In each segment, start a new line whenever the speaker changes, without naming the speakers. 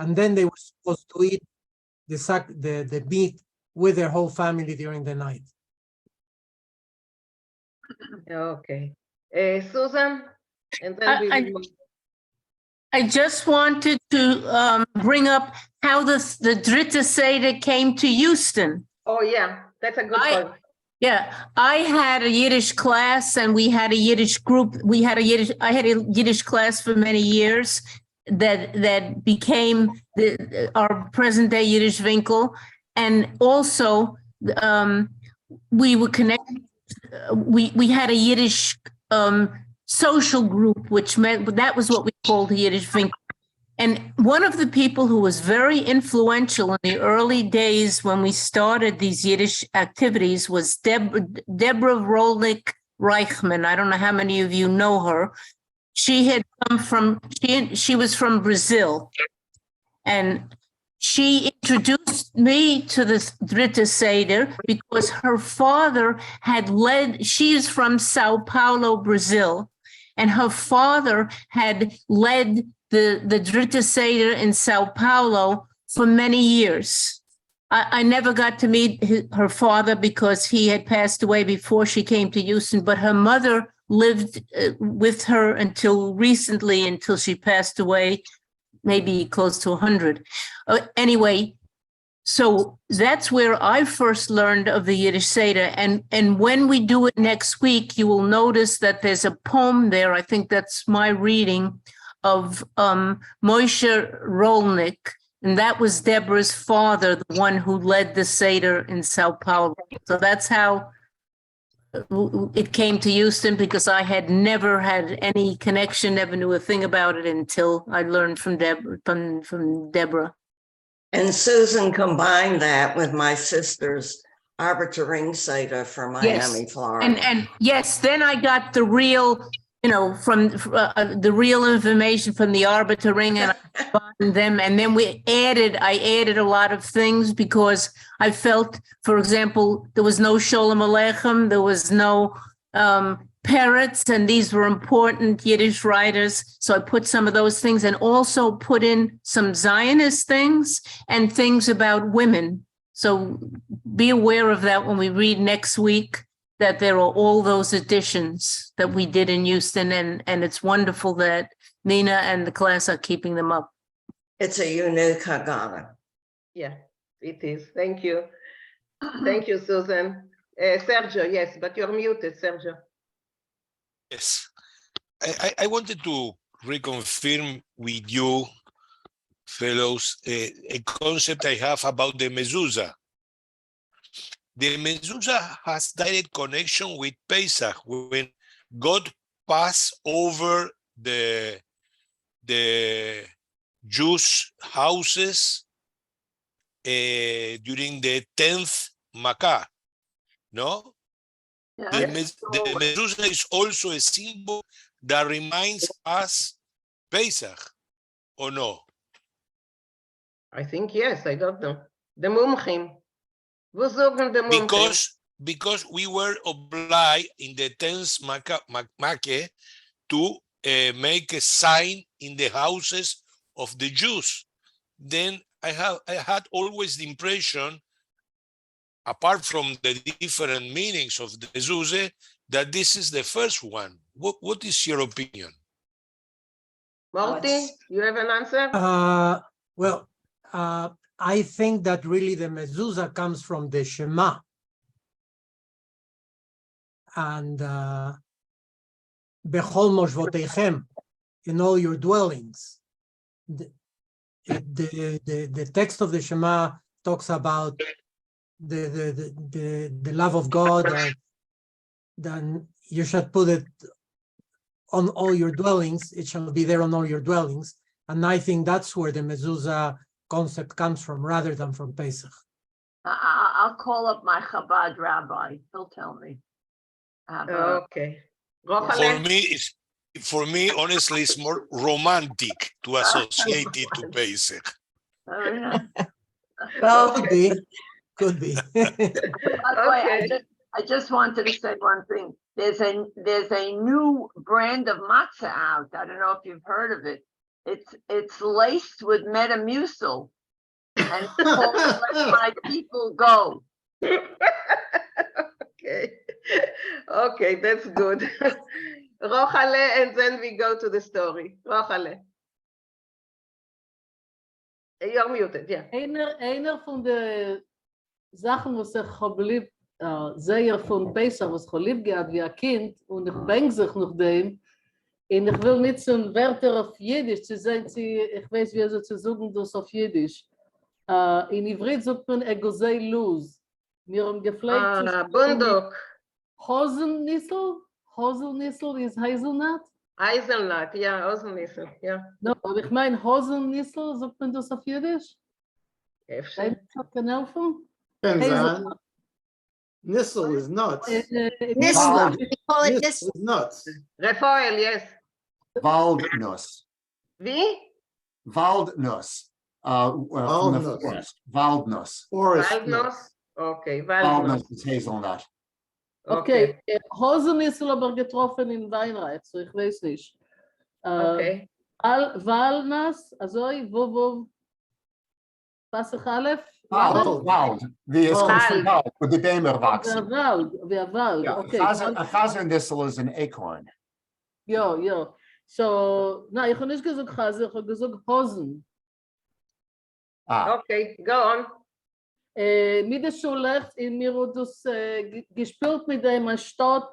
and then they were supposed to eat the meat with their whole family during the night.
Okay. Susan, and then
I- I just wanted to bring up how the Dritte Seder came to Houston.
Oh, yeah, that's a good point.
Yeah, I had a Yiddish class and we had a Yiddish group. I had a Yiddish class for many years that became our present day Yiddish Vinkl. And also we were connected. We had a Yiddish social group, which meant that was what we called the Yiddish Vinkl. And one of the people who was very influential in the early days when we started these Yiddish activities was Deborah Rolnick Reichman. I don't know how many of you know her. She had come from, she was from Brazil. And she introduced me to the Dritte Seder because her father had led, she is from Sao Paulo, Brazil, and her father had led the Dritte Seder in Sao Paulo for many years. I never got to meet her father because he had passed away before she came to Houston, but her mother lived with her until recently, until she passed away, maybe close to 100. Anyway, so that's where I first learned of the Yiddish Seder. And when we do it next week, you will notice that there's a poem there. I think that's my reading of Moshe Rolnick, and that was Deborah's father, the one who led the Seder in Sao Paulo. So that's how it came to Houston, because I had never had any connection, never knew a thing about it until I learned from Deborah.
And Susan combined that with my sister's Arbiter Ring Seder from Miami, Florida.
And yes, then I got the real, from the real information from the Arbiter Ring, and I combined them. And then I added a lot of things because I felt, for example, there was no Sholem Aleichem, there was no Peretz, and these were important Yiddish writers. So I put some of those things and also put in some Zionist things and things about women. So be aware of that when we read next week, that there are all those additions that we did in Houston, and it's wonderful that Nina and the class are keeping them up.
It's a unique Haggadah.
Yeah, it is. Thank you. Thank you, Susan. Sergio, yes, but you're muted, Sergio.
Yes, I wanted to reconfirm with you, fellows, a concept I have about the mezuzah. The mezuzah has direct connection with Pesach, when God passed over the Jews' houses during the 10th Makkah, no? The mezuzah is also a symbol that reminds us Pesach, or no?
I think yes, I don't know. The mumchim. We sagen the mumchim.
Because we were obliged in the 10th Makkah to make a sign in the houses of the Jews. Then I had always the impression, apart from the different meanings of the mezuzah, that this is the first one. What is your opinion?
Marty, you have an answer?
Well, I think that really the mezuzah comes from the Shema. And Bechol moshvoteichem, in all your dwellings. The text of the Shema talks about the love of God, and then you should put it on all your dwellings. It shall be there on all your dwellings. And I think that's where the mezuzah concept comes from, rather than from Pesach.
I'll call up my Chabad rabbi. He'll tell me.
Okay.
For me, honestly, it's more romantic to associate it to Pesach.
Well, could be.
By the way, I just wanted to say one thing. There's a new brand of matzah out. I don't know if you've heard of it. It's laced with Metamucil. And it's called Let My People Go.
Okay. Okay, that's good. Rochale, and then we go to the story. Rochale. You're muted, yeah.
Einer von der Sachen, was ich habe lieb, sehr von Pesach, was ich habe lieb gehabt wie ein Kind, und ich bringe sich noch dem, und ich will nicht so ein Wörter auf Jiddisch, zu sein, ich weiß, wie sie zu sagen, das auf Jiddisch. In Ivrit sagt man Egosei Luz. Wir haben gepflegt
Bundok.
Haselnissel is Hazelnut?
Eiselnut, ja, Haselnissel, ja.
No, aber ich meine Haselnissel, sagt man das auf Jiddisch?
Efter.
Kann helfen?
Depends on. Nissel is nuts.
Nisla, we call it
Nissel
Nisla.
is nuts.
Rafael, yes.
Waldnuss.
Wie?
Waldnuss. From the
Walnuts.
forest. Waldnuss.
Forest
Walnuss.
nuts.
Okay, Walnuss.
Waldnuss is hazelnut.
Okay, Haselnissel aber getroffen in Weinreich, so ich weiß nicht.
Okay.
Walnuss, also, wo, Pasach Aleph?
Wald. The is
Wald.
from wald, with the damer wachsen.
Wald,
Yeah,
okay.
a chazernissel is an acorn.
Ja. So, na, ich habe nicht gesagt Chaser, ich habe gesagt Hosen.
Okay, go on.
Mit der Schule in mir hat das gespielt mit dem Stadt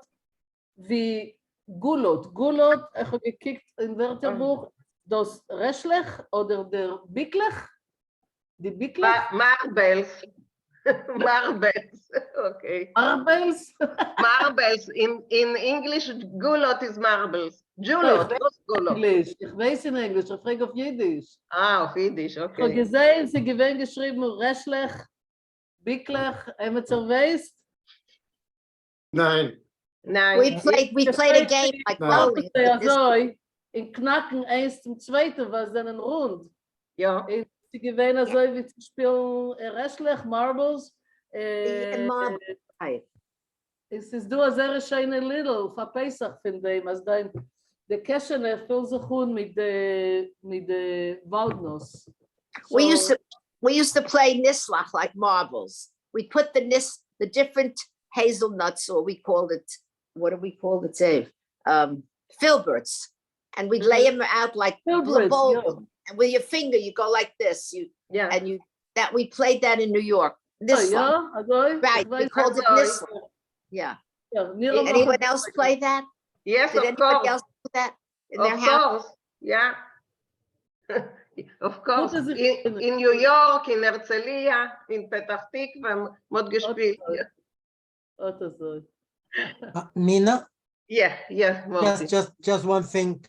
wie Gulot. Gulot, ich habe gekickt im Wörterbuch, das Reschlech oder der Bicklech. Die Bicklech?
Marbles. Marbles. Okay.
Marbles?
Marbles. In English, gulot is marbles. Julot, not gulot.
Englisch. Ich weiß in Englisch, ich frage auf Jiddisch.
Auf Yiddish,
Ich habe
okay.
gesehen, sie gewinnt geschrieben Reschlech, Bicklech, haben Sie weißt?
Nein.
Nein.
We played a game like
No.
bowling. but this-
Also, in Knacken eins zum Zweiten, was dann ein Rund.
Ja.
Sie gewähnen so, wie zu spielen Reschlech, Marbles.
and marble, right.
Es ist du a sehr schöne Little, für Pesach, finde ich, als dein, der Keschene füllt sich gut mit der Waldnuss.
We used to play Nislach like marbles. We put the different hazelnuts, or we called it, what do we call it, Dave? Filberts. And we'd lay them out like
Filberts,
bowl.
yeah.
And with your finger, you go like this.
Yeah.
We played that in New York. Nislach.
Ja, also,
Right, we called it Nislach. Yeah. Anyone else play that?
Yes,
Did
of
anybody
course.
else do that in their
Of
house?
course. Yeah. Of course.
does it-
In New York, in Herzliya, in Petach Tikva, mod gespielt.
Also.
Mina,
Yeah, Moti.
just one thing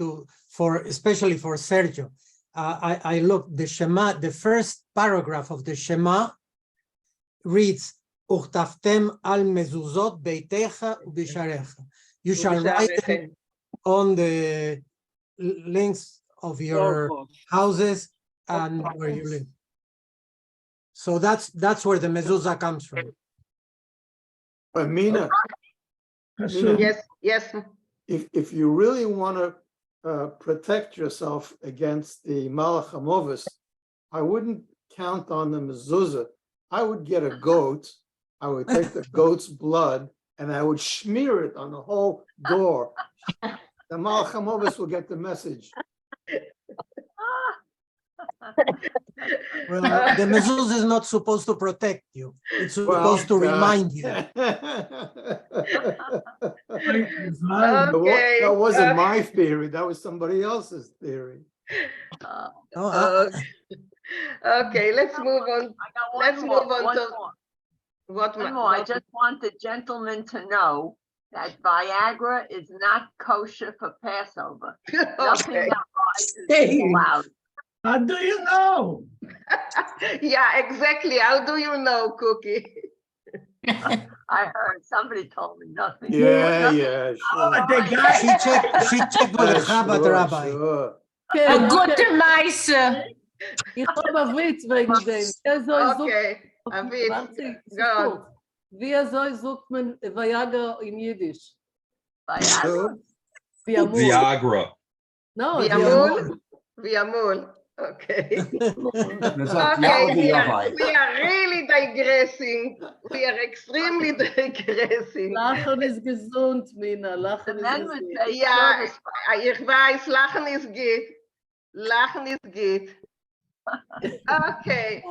especially for Sergio. I looked, the Shema, the first paragraph of the Shema reads, Uchtaftem al mezuzot beitecha ubisharecha. You shall write them on the links of your houses and where you live. So that's where the mezuzah comes from.
Mina,
Yes.
if you really want to protect yourself against the Malach HaMovis, I wouldn't count on the mezuzah. I would get a goat. I would take the goat's blood and I would smear it on the whole door. The Malach HaMovis will get the message.
Well, the mezuzah is not supposed to protect you. It's supposed to remind you.
Okay.
That wasn't my theory. That was somebody else's theory.
Okay, let's move on.
I got one
Let's
more,
move on
one
to-
more.
What?
One more. I just want the gentleman to know that Viagra is not kosher for Passover. Nothing
Okay.
that rises is allowed.
How do you know?
Yeah, exactly. How do you know, Cookie?
I heard, somebody told me nothing.
Yeah,
Oh,
sure.
the guy,
She checked with the Chabad
Sure,
rabbi.
sure.
A gute Meise.
Ich habe einen Witz wegen dem.
Okay, Aviv, go on.
Wie sucht man Viagra in Yiddish?
Viagra.
Viamur.
Viagra.
No,
Viamur? Viamul. Okay.
Ja,
Okay,
Yavai.
we are really digressing. We are extremely digressing.
Lachen ist gesund, Mina. Lachen
And
ist
then we
gesund.
say
Ja,
service.
ich weiß, Lachen ist gut. Lachen ist gut. Okay,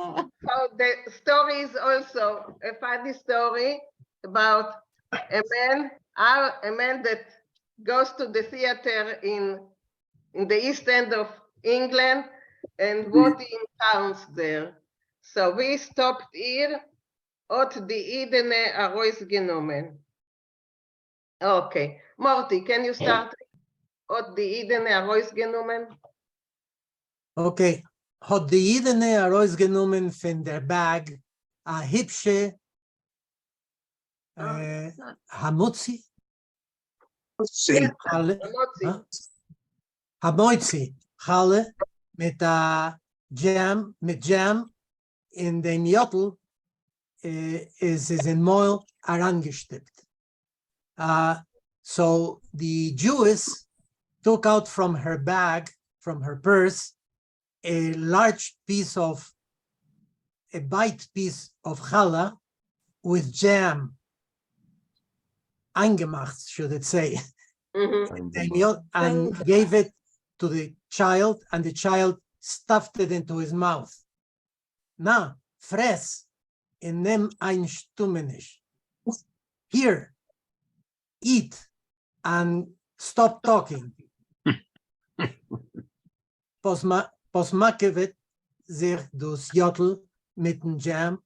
so the story is also a funny story about a man that goes to the theater in the East End of England and what he encounters there. So we stopped here. Ot die Idene Arois genommen. Okay, Morty, can you start? Ot die Idene Arois genommen.
Okay. Hat die Jidene herausgenommen von der Bag a hübsche Hamutzi? Halle?
Motzi.
Hamotzi. Halle mit Jam in dem Jottel is in Moil herangestippt. So the Jewess took out from her bag, from her purse, a large piece of, a bite piece of challah with jam, eingemacht, should it say,
Mhm.
and gave it to the child, and the child stuffed it into his mouth. Na, fress, in nem ein Stummenisch. Here, eat, and stop talking. Posmakevet sich dus Jottel mit dem Jam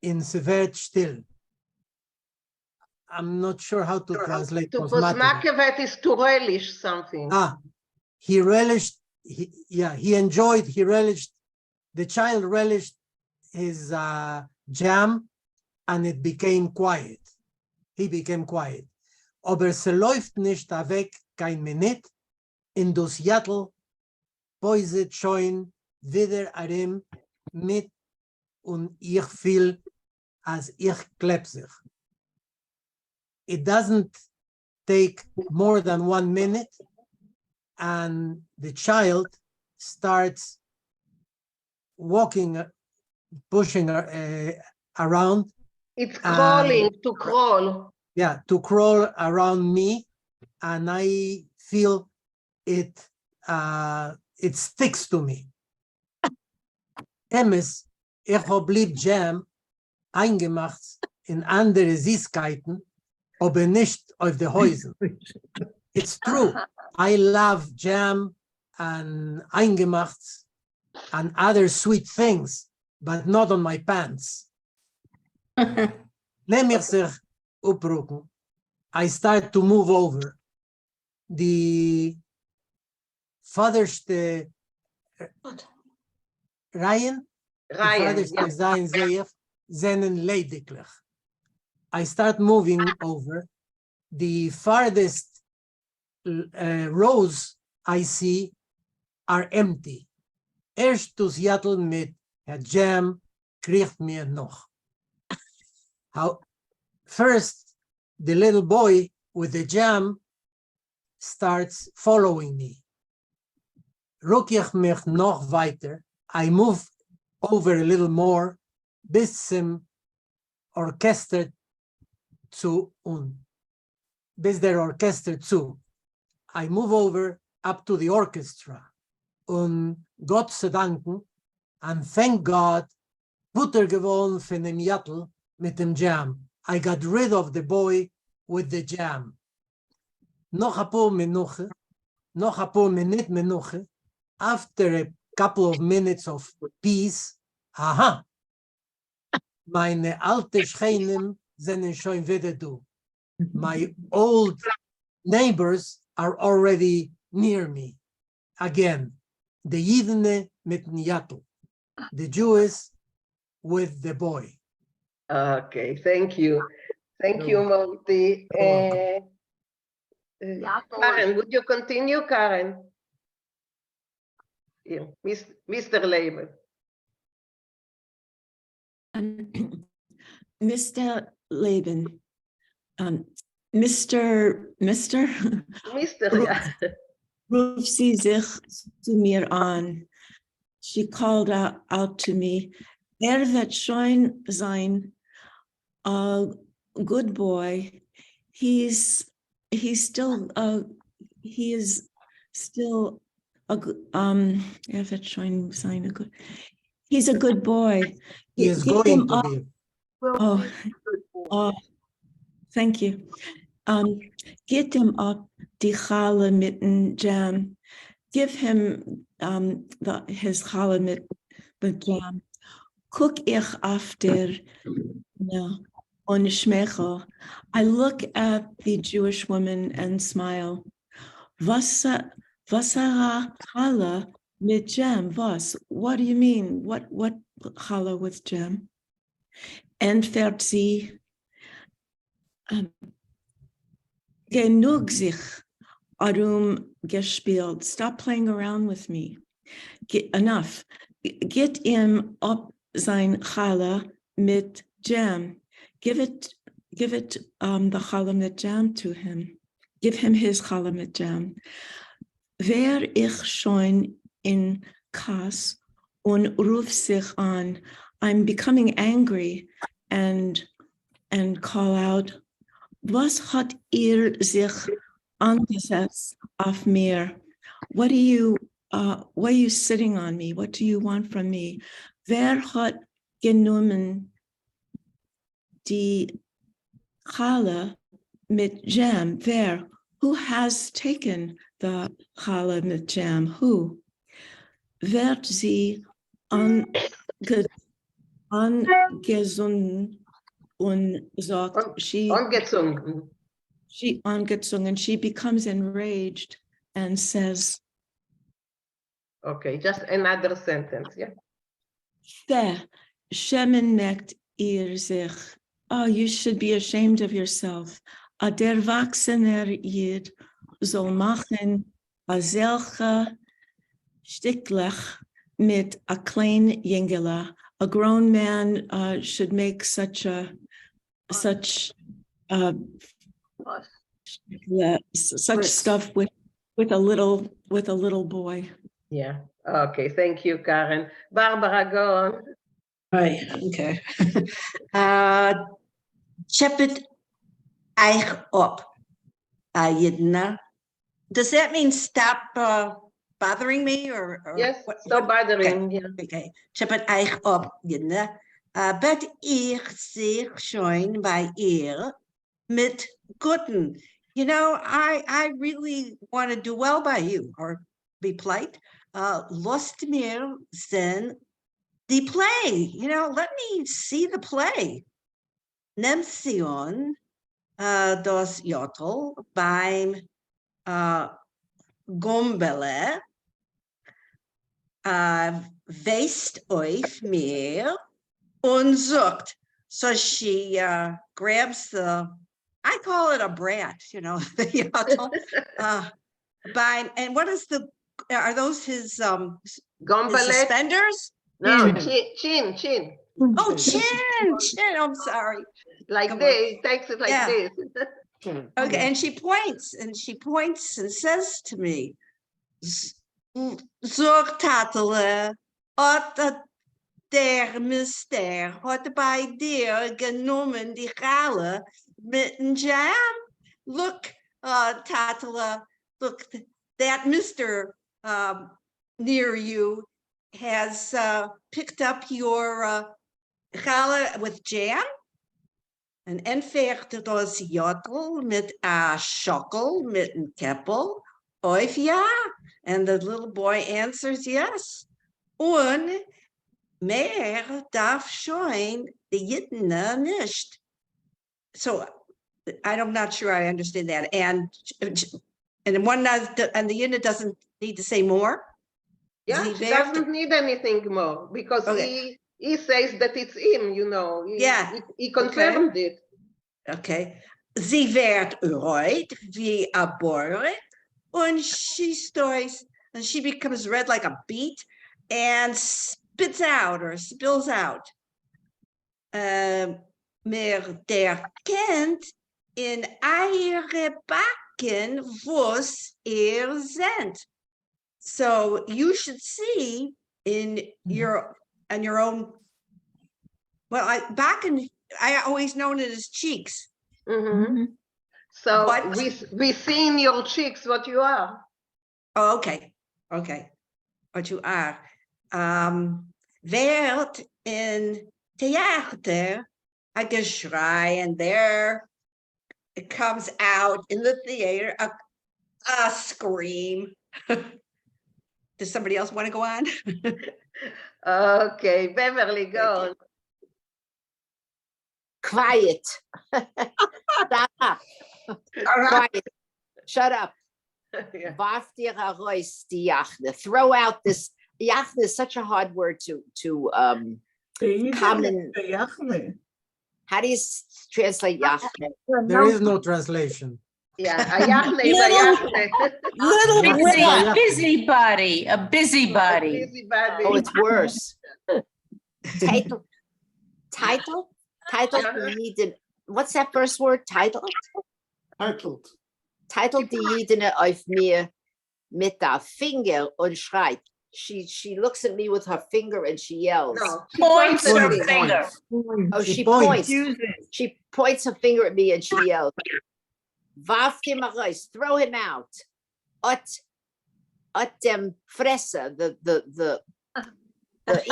in se werd still. I'm not sure how to translate
To
posmakevet.
posmakevet is to relish something.
He relished, he enjoyed, he relished, the child relished his jam, and it became quiet. He became quiet. Aber se läuft nicht weg kein Minute, in dus Jottel poiset schon wieder arim mit und ich fühl, als ich kleb sich. It doesn't take more than 1 minute, and the child starts walking, pushing around.
It's crawling, to crawl.
Yeah, to crawl around me, and I feel it sticks to me. Emes, ich hab lieb Jam eingemacht in andere Süßigkeiten, aber nicht auf die Häuser. It's true. I love jam and eingemacht and other sweet things, but not on my pants. Neem ik zich oproepen. I start to move over. The vaderste Ryan, zijn lediglich. I start moving over. The farthest rows I see are empty. Eerst to Seattle met het jam kriegt mir noch. First, the little boy with the jam starts following me. Ruk ich mich noch weiter. I move over a little more bis zum Orchester zu bis der Orchester zu. I move over up to the orchestra. Gott sei danken, and thank God, Butter geworden von dem Jattel mit dem Jam. I got rid of the boy with the jam. Noch a paar Minuten, noch a paar Minuten, after a couple of minutes of peace, aha, meine alte Schreinen sind schon wieder du. My old neighbors are already near me. Again, the Yidne mit dem Jattel, the Jews with the boy.
Okay, thank you. Thank you, Monty. Karen, would you continue, Karen? Yeah, Mr. Leiber.
Mr. Laban, Mr.
Mr. Yeah.
Ruf sie sich zu mir an. She called out to me, wird schon sein a good boy. He is still a good, wird schon sein a good, he's a good boy.
He is
Give
going
him
to
up.
be.
Oh, oh, thank you. Get him up die Challah mit dem jam. Give him his challah mit jam. Guck ich after on Shmecha. I look at the Jewish woman and smile. Was challah mit jam? Was? What do you mean? What challah with jam? Entfert sie. Genug sich gespielt. Stop playing around with me. Enough. Get him up sein challah mit jam. Give it the challah mit jam to him. Give him his challah mit jam. Wär ich schon in Kas und ruf sich an. I'm becoming angry and call out, was hat sich angesetzt auf mir? What are you sitting on me? What do you want from me? Wer hat genommen die challah mit jam? Wer? Who has taken the challah mit jam? Who? Wird sie angesungen und sagt, she angezungen, she becomes enraged and says,
okay, just another sentence, yeah.
Shemen merkt ihr sich. Oh, you should be ashamed of yourself. A der wachsener Jid soll machen a selche sticklich mit a klein jingela. A grown man should make such stuff with a little boy.
Yeah, okay, thank you, Karen. Barbara, go on.
Right, okay. Chepet eich op, Yidna. Does that mean stop bothering me or
Yes,
what?
stop bothering,
Okay,
yeah.
okay. Chepet eich op, Yidna. Bet ich sich schon bei ihr mit Guten. You know, I really want to do well by you or be polite. Lost mir sen the play, you know, let me see the play. Nimm Sion das Jotl beim Gombele weist euch mir und sucht. So she grabs the, I call it a brat, you know, the Jotl. And what is are those his
No,
suspenders?
chin.
Oh, chin, I'm sorry.
Like this, takes it like this.
Okay, and she points and says to me, Zorg Tatele, hat der Mister, hat bei dir genommen die Challah mit dem jam? Look, Tatele, look, that Mr. Near you has picked up your challah with jam, and entfert das Jotl mit a Schockel mit a Keppel, oif ja, and the little boy answers yes. Und mehr darf schon die Yidna nicht. So I'm not sure I understand that, and one and the Yidna doesn't need to say more.
Yeah, she doesn't need anything more because he says that it's him, you know. He confirmed it.
Okay. Sie wird rot wie a boy, and she stoys, and she becomes red like a beet and spits out or spills out. Mer der Kind in eire Backen was sendt. So you should see in your own. Well, I always known it as cheeks.
Mhm. So
But-
we see in your cheeks what you are.
Oh, okay, what you are. Werd in theater a geschrei, and there it comes out in the theater a scream. Does somebody else want to go on?
Okay, Beverly, go on.
Quiet. Shut up. Quiet. Shut up.
Yeah.
Warf dir heraus die Jachne. Throw out this. Jachne is such a hard word to common. How do you translate Jachne?
There is no translation.
Yeah, a yachne is a yachne.
Little
Yeah.
busybody, a busybody.
Busybody.
Oh, it's worse. Title. Die Jiden. What's that first word? Title.
Titled.
Die Jidene auf mir mit der Finger und schreit. She looks at me with her finger and she yells.
No, she
Points
at
her
me.
finger.
Oh,
She
she
points.
points. She points her finger at me and she yells. Warf dem heraus, throw him out. At dem Fresser, the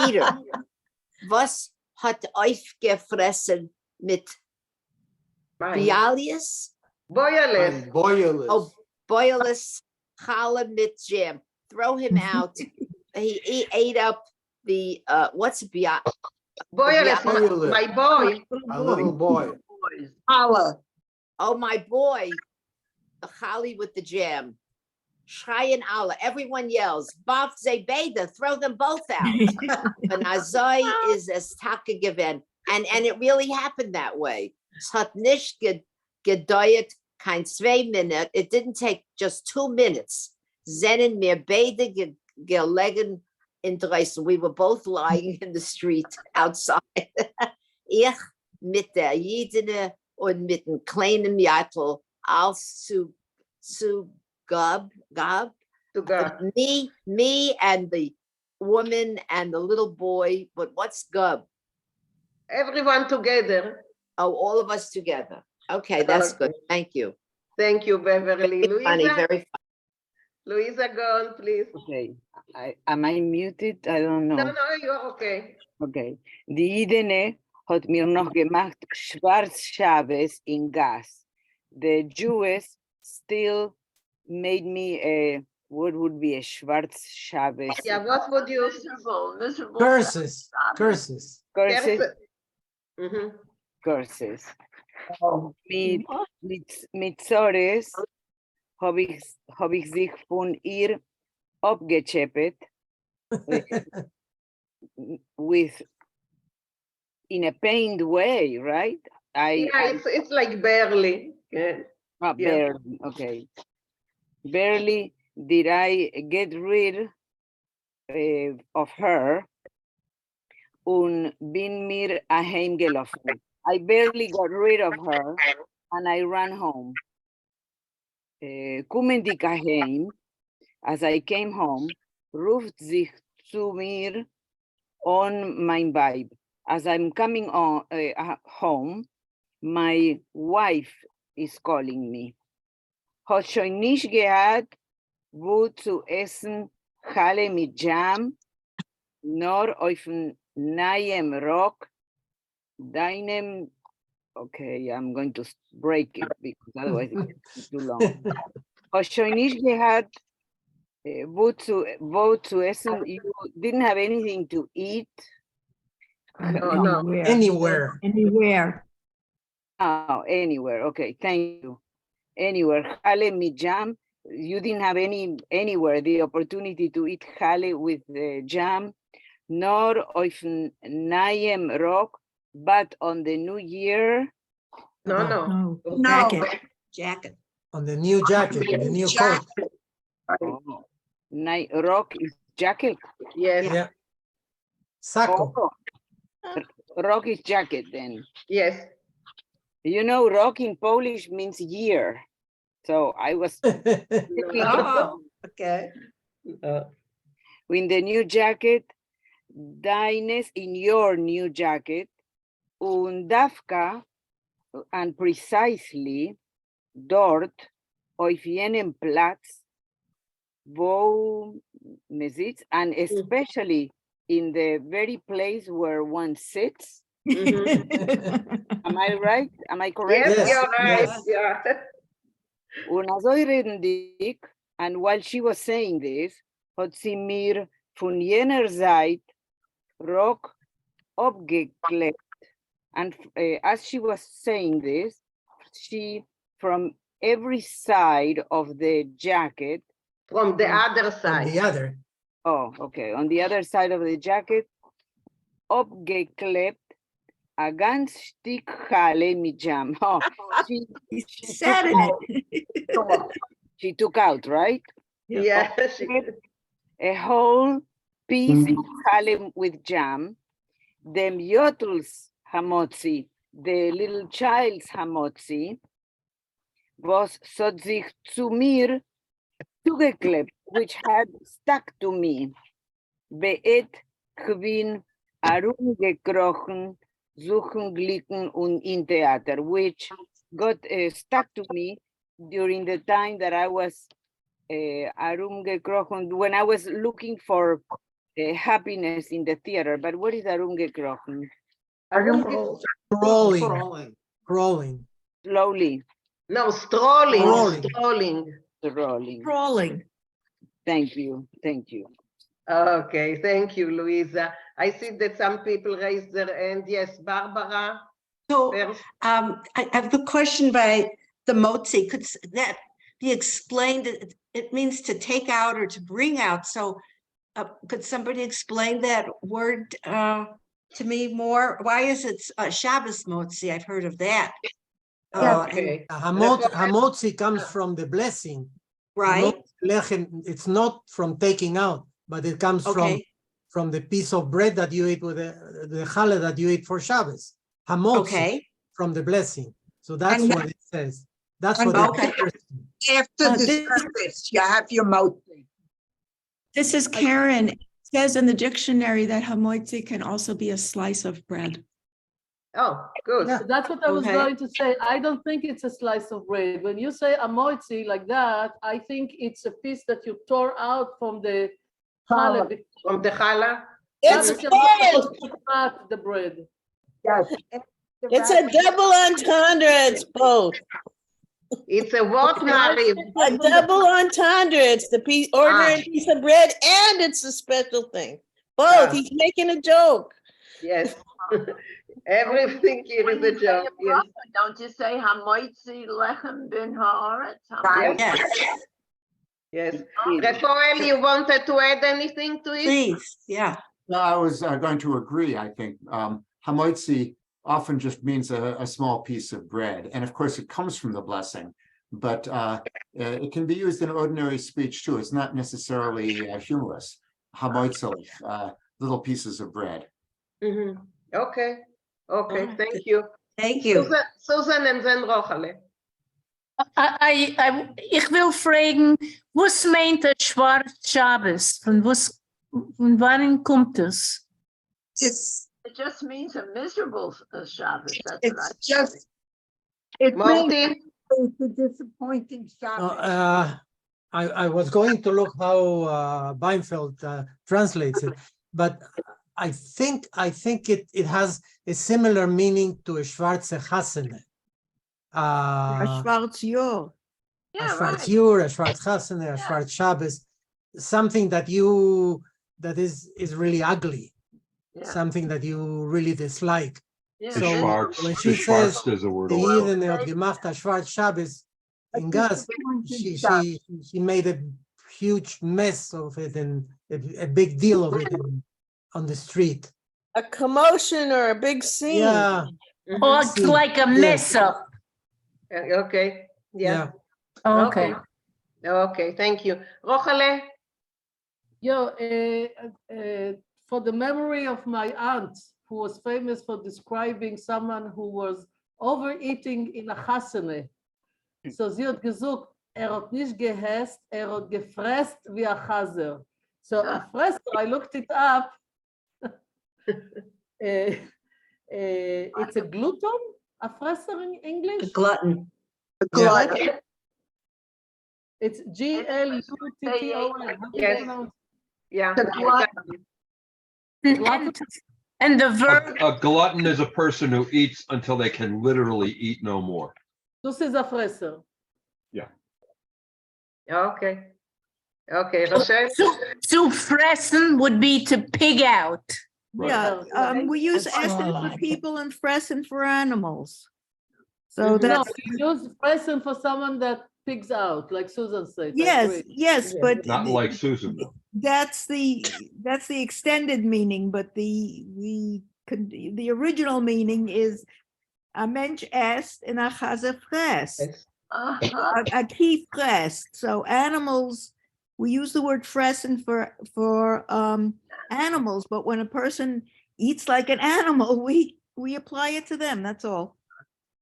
eater. Was hat euch gefressen mit Bialis?
Boyerless.
Oh, boilless challah mit jam. Throw him out. He ate up the what's bialis?
Boyerless,
Boyerless.
my boy.
A little boy.
Oh, my boy, the chali with the jam. Schreien alle. Everyone yells. Baf ze beda. Throw them both out. And Azoi is as taka given. And it really happened that way. Es hat nicht gedauert kein 2 minutes. It didn't take just 2 minutes. Zennen mir beide gelegen in Dresden. We were both lying in the street outside. Ich mit der Jidene und mit dem kleinen Jattel als zu Gab.
To God.
Me and the woman and the little boy, but what's Gub?
Everyone together.
Oh, all of us together. Okay, that's good. Thank you.
Thank you, Beverly.
Very funny,
Louisa,
very funny.
Louisa, go on, please.
Okay, am I muted? I don't know.
No, you're okay.
Okay. Die Idene hat mir noch gemacht Schwarzschabes in Gas. The Jews still made me a, what would be a Schwarzschabes?
Yeah, what would you?
Miserable.
Curses.
Curses?
Mhm.
Curses. Mit Zores hab ich sich von ihr abgecheppet with in a pained way, right?
It's like barely. Yeah.
Yeah. Barely, okay. Barely did I get rid of her und bin mir heimgelaufen. I barely got rid of her and I ran home. Kommen die heim, as I came home, ruft sich zu mir on mein Weib. As I'm coming on home, my wife is calling me. Hat schon nicht gehabt, wo zu essen, Halle mit Jam, nor auf neuem Rock, deinem, okay, I'm going to break it because otherwise it's too long. Hat schon nicht gehabt, wo zu essen, you didn't have anything to eat?
No.
Anywhere.
Oh, anywhere. Okay, thank you. Anywhere. Hale mit jam. You didn't have anywhere the opportunity to eat hale with jam, nor of Nayem Rock, but on the New Year.
No.
Jacket.
On the new jacket, the new coat.
Oh. Rock is jacket.
Yes.
Yeah. Saco.
Oh. Rock is jacket then.
Yes.
You know, rock in Polish means year. So I was
Oh, okay.
In the new jacket, deines in your new jacket, und dafka, and precisely, dort, auf jenem Platz, wo man sitzt, and especially in the very place where one sits. Am I right? Am I correct?
Yes,
Yes,
you're right.
yes.
Yeah.
Und also reden dik, and while she was saying this, hat sie mir von jener Seite Rock abgeklebt. And as she was saying this, she, from every side of the jacket.
From the other
From
side.
the other.
Oh, okay. On the other side of the jacket, abgeklebt, a ganz Stück Halle mit Jam. Oh, she
Said it.
She took out, right?
Yeah.
A whole piece of Halle with jam. Dem Jotels Hamotzi, the little child's Hamotzi, was so sich zu mir zugeklebt, which had stuck to me. Beet gewin herumgekrochen, suchen, glicken und in Theater, which got stuck to me during the time that I was herumgekrochen, when I was looking for happiness in the theater. But what is herumgekrochen?
Crawling. Crawling.
Slowly.
No, strolling.
Crawling.
Strolling.
Rolling.
Crawling.
Thank you. Thank you.
Okay, thank you, Louisa. I see that some people raised their hand. Yes, Barbara.
So
First.
I have the question by the motzi. Could that be explained? It means to take out or to bring out. So could somebody explain that word to me more? Why is it Shabbos motzi? I've heard of that.
Okay.
Hamotzi comes from the blessing.
Right.
Lechem, it's not from taking out, but it comes from the piece of bread that you eat with the challah that you eat for Shabbos. Hamotzi, from the blessing. So that's what it says. That's what
After the service, you have your motzi.
This is Karen. It says in the dictionary that hamotzi can also be a slice of bread.
Oh, good.
So that's what I was going to say. I don't think it's a slice of bread. When you say amoitzi like that, I think it's a piece that you tore out from the challah.
From the challah?
It's boiled.
The bread.
Yes.
It's a double entendre. It's both.
It's a what, Mari?
A double entendre. It's the piece, ordinary piece of bread, and it's a special thing. Both. He's making a joke.
Yes. Everything here is a joke. Yes.
Don't you say hamoitzi lechem bin haaretz?
Yes. Rafael, you wanted to add anything to it?
Please, yeah.
No, I was going to agree. I think hamotzi often just means a small piece of bread. And of course, it comes from the blessing, but it can be used in ordinary speech too. It's not necessarily humorous. Hamotzi, little pieces of bread.
Mm-hmm. Okay. Okay, thank you.
Thank you.
Susan and then Rochale.
Ich will fragen, was meint der Schwarz Shabbos? Von wann kommt es?
It just means a miserable Shabbos. That's
It
Martin?
it's a disappointing Shabbos.
I was going to look how Vinkl translates it, but I think it has a similar meaning to a Schwarze Hasene.
A Schwarz Yor.
A Schwarz Yor, a Schwarz Hasene, a Schwarz Shabbos, something that is really ugly, something that you really dislike.
Yeah.
So when she says the Yidden hat gemacht a Schwarz Shabbos in Gas, she made a huge mess of it and a big deal of it on the street.
A commotion or a big scene.
Yeah.
Or like a mess up.
Okay. Yeah.
Okay.
Okay, thank you. Rochale?
For the memory of my aunt, who was famous for describing someone who was overeating in a chasene. So sie hat gesagt, hat nicht gehässt, hat gefresst wie ein Chaser. So a fresser, I looked it up. It's a glutton, a fresser in English?
Glutton.
Glutton.
It's Glutton.
Yes. Yeah.
And the verb,
A glutton is a person who eats until they can literally eat no more.
This is a fresser.
Okay. Okay, Rochelle?
zu fressen would be to pig out.
Yeah, we use essen for people and fressen for animals. So
No,
that's,
we use fressen for someone that pigs out, like Susan said. I
yes,
agree.
yes, but
Not like Susan, though.
that's the extended meaning, but the original meaning is a mensch esst and a chaser fresst. A key fresst. So animals, we use the word fressen for animals, but when a person eats like an animal, we apply it to them. That's all.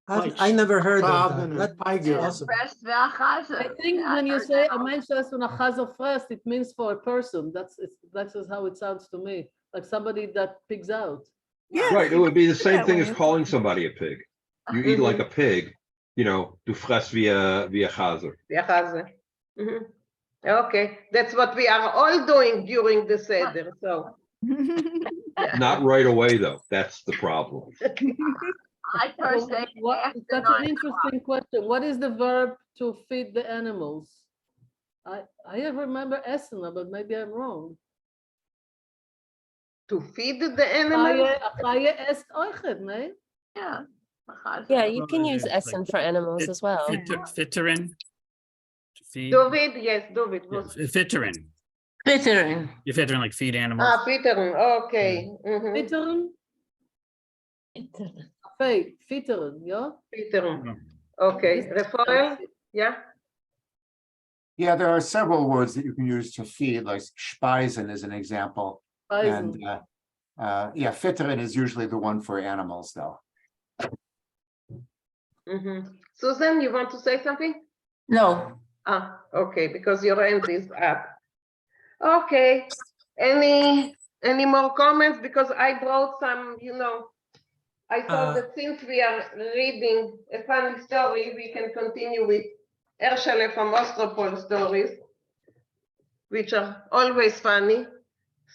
I never heard of
Robin
that.
and Tiger.
That's awesome.
I think when you say a mensch esst und a chaser fresst, it means for a person. That's how it sounds to me, like somebody that pigs out.
Yeah,
Right, it would be the same
that
thing
way.
as calling somebody a pig. You eat like a pig, you know, du fress wie a chaser.
Yeah, Chazer. Mhm. Okay, that's what we are all doing during the Seder, so. Yeah.
Not right away, though. That's the problem.
I first ate after
That's an
9
interesting question. What is the verb to feed the animals? I remember essen, but maybe I'm wrong.
To feed the animal?
Chaye esst euchet, ne?
Yeah.
Yeah, you can use essen for animals as well.
Fitterin.
David, yes, David.
Fitterin.
Bitteren.
You fitterin like feed animals.
Ah, Peter, okay. Mhm.
Fitteren? Fitteren, yeah?
Peter, okay. Rafael, yeah?
Yeah, there are several words that you can use to feed, like speisen is an example. And yeah, fitterin is usually the one for animals, though.
Susan, you want to say something?
No.
Ah, okay, because your hand is up. Okay, any more comments? Because I brought some, I thought that since we are reading a funny story, we can continue with Ershele from Ostropol stories, which are always funny.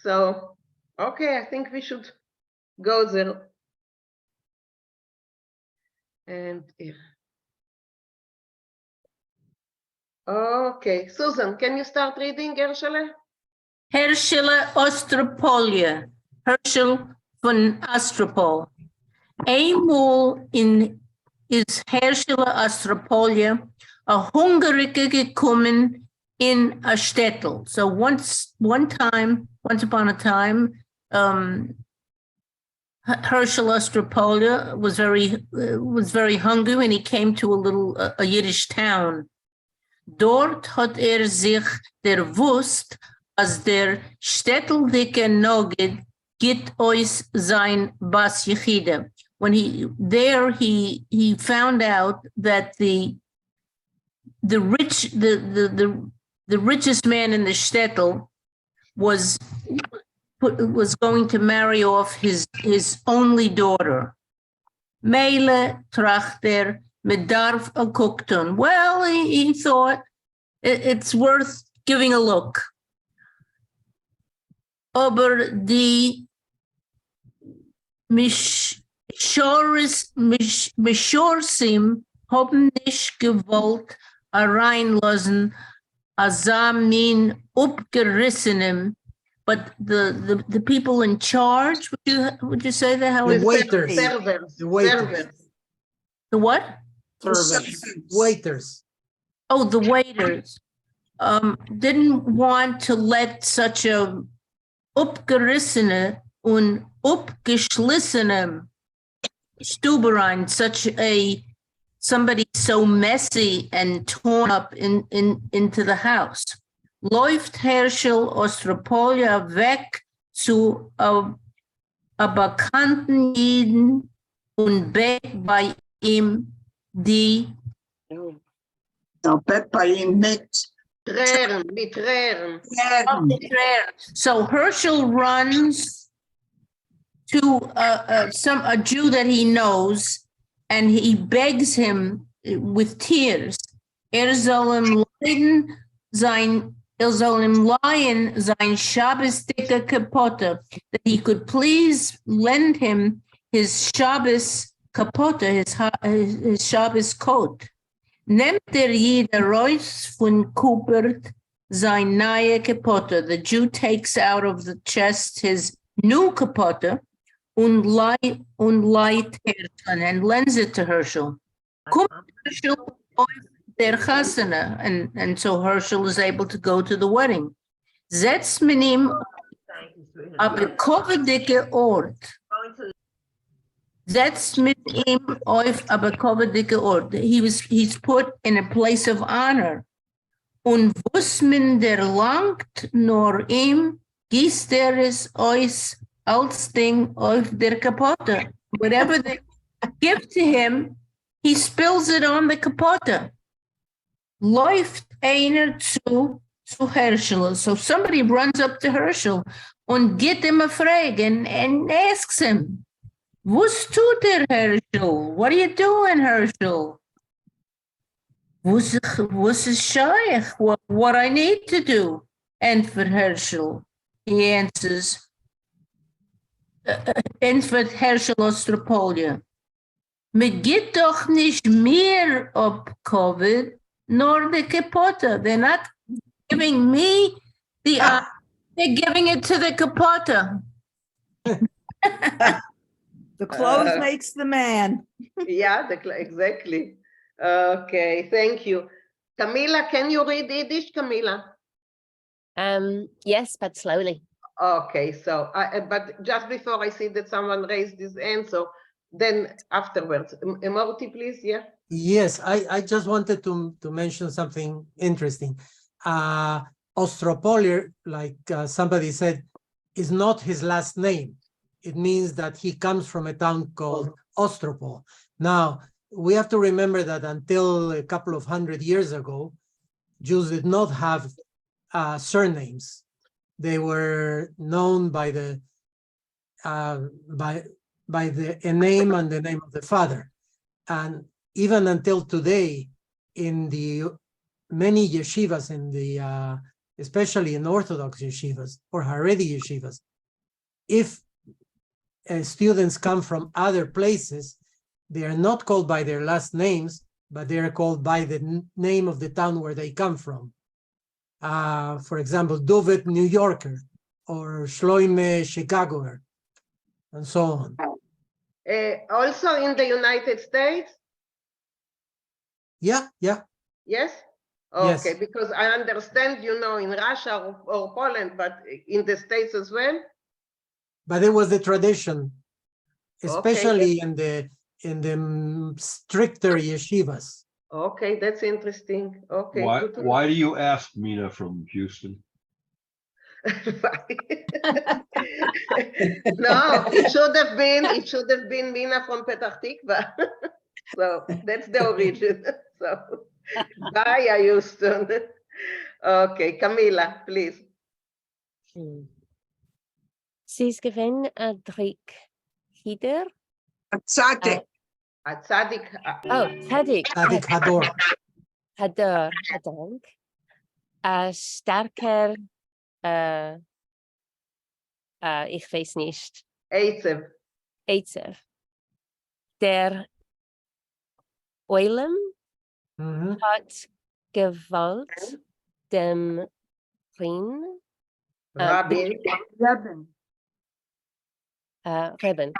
So, okay, I think we should go there. And here. Okay, Susan, can you start reading, Ershele?
Herschele Ostropolje, Herschel von Ostropol. Eenmaal is Herschele Ostropolje a hungerige gekommen in a shtetl. So once upon a time, Herschel Ostropolje was very hungry when he came to a Yiddish town. Dort hat sich der Wust, als der Shtetl-dicke Nogid git ois sein Bas Yechide. When he found out that the richest man in the shtetl was going to marry off his only daughter. Meile trachter medarf a kukton. Well, he thought it's worth giving a look. Aber die Mishorsim haben nicht gewollt reinlassen, azamin upgerissenem, but the people in charge, would you say that? How
The
is
waiters. The waiters.
The what?
Servants. Waiters.
Oh, the waiters didn't want to let such a upgerissene und upgeschlissene Stuberein, somebody so messy and torn up into the house. Läuft Herschel Ostropolje weg zu a bekannten Jiden und bet bei ihm die So Herschel runs to a Jew that he knows, and he begs him with tears, soll ihm leihen sein Shabbos dicke kapotte, that he could please lend him his Shabbos kapotte, his Shabbos coat. Nimmt Jid raus von Kupert sein neue kapotte. The Jew takes out of the chest his new kapotte und leiht Herschel and lends it to Herschel. Kommt Herschel auf der Chasana, and so Herschel is able to go to the wedding. Setzt man ihm ab a koverdicke Ort. Setzt mit ihm auf ab a koverdicke Ort. He's put in a place of honor. Und wuss man der langt nor ihm, gießt es euch als Ding auf der kapotte. Whatever they give to him, he spills it on the kapotte. Läuft einer zu Herschel. So somebody runs up to Herschel und gibt him a frage and asks him, was tut Herschel? What are you doing, Herschel? Was is shaykh? What I need to do? And for Herschel, he answers, Entfert Herschel Ostropolia. Me geht doch nicht mehr ob COVID, nor the kapotte. They're not giving me the they're giving it to the kapotte.
The clothes makes the man.
Yeah, exactly. Okay, thank you. Camila, can you read Yiddish, Camila?
Yes, but slowly.
Okay, so but just before I see that someone raised his hand, so then afterwards, Morty, please, yeah.
Yes, I just wanted to mention something interesting. Ostropoler, like somebody said, is not his last name. It means that he comes from a town called Ostropol. Now, we have to remember that until a couple of 100 years ago, Jews did not have surnames. They were known by the a name and the name of the father. And even until today, in the many yeshivas, in the especially in Orthodox yeshivas or Haredi yeshivas, if students come from other places, they are not called by their last names, but they are called by the name of the town where they come from. For example, Dovet, New Yorker, or Shloime, Chicagoer, and so on.
Also in the United States?
Yeah.
Yes?
Yes.
Okay, because I understand, in Russia or Poland, but in the States as well?
But it was the tradition, especially in the stricter yeshivas.
Okay, that's interesting. Okay.
Why do you ask, Mina from Houston?
No, it should have been Mina from Petah Tikva. So that's the origin. So bye, Houston. Okay, Camila, please.
Sie ist gewinn a Drik Hider.
Tzadik.
Tzadik.
Oh, Tzadik.
Tzadik Hador.
Hador, Hadonk. A starker, ich weiß nicht.
Eitzev.
Der Oilem hat gewollt dem Queen
Rabin.
Reben.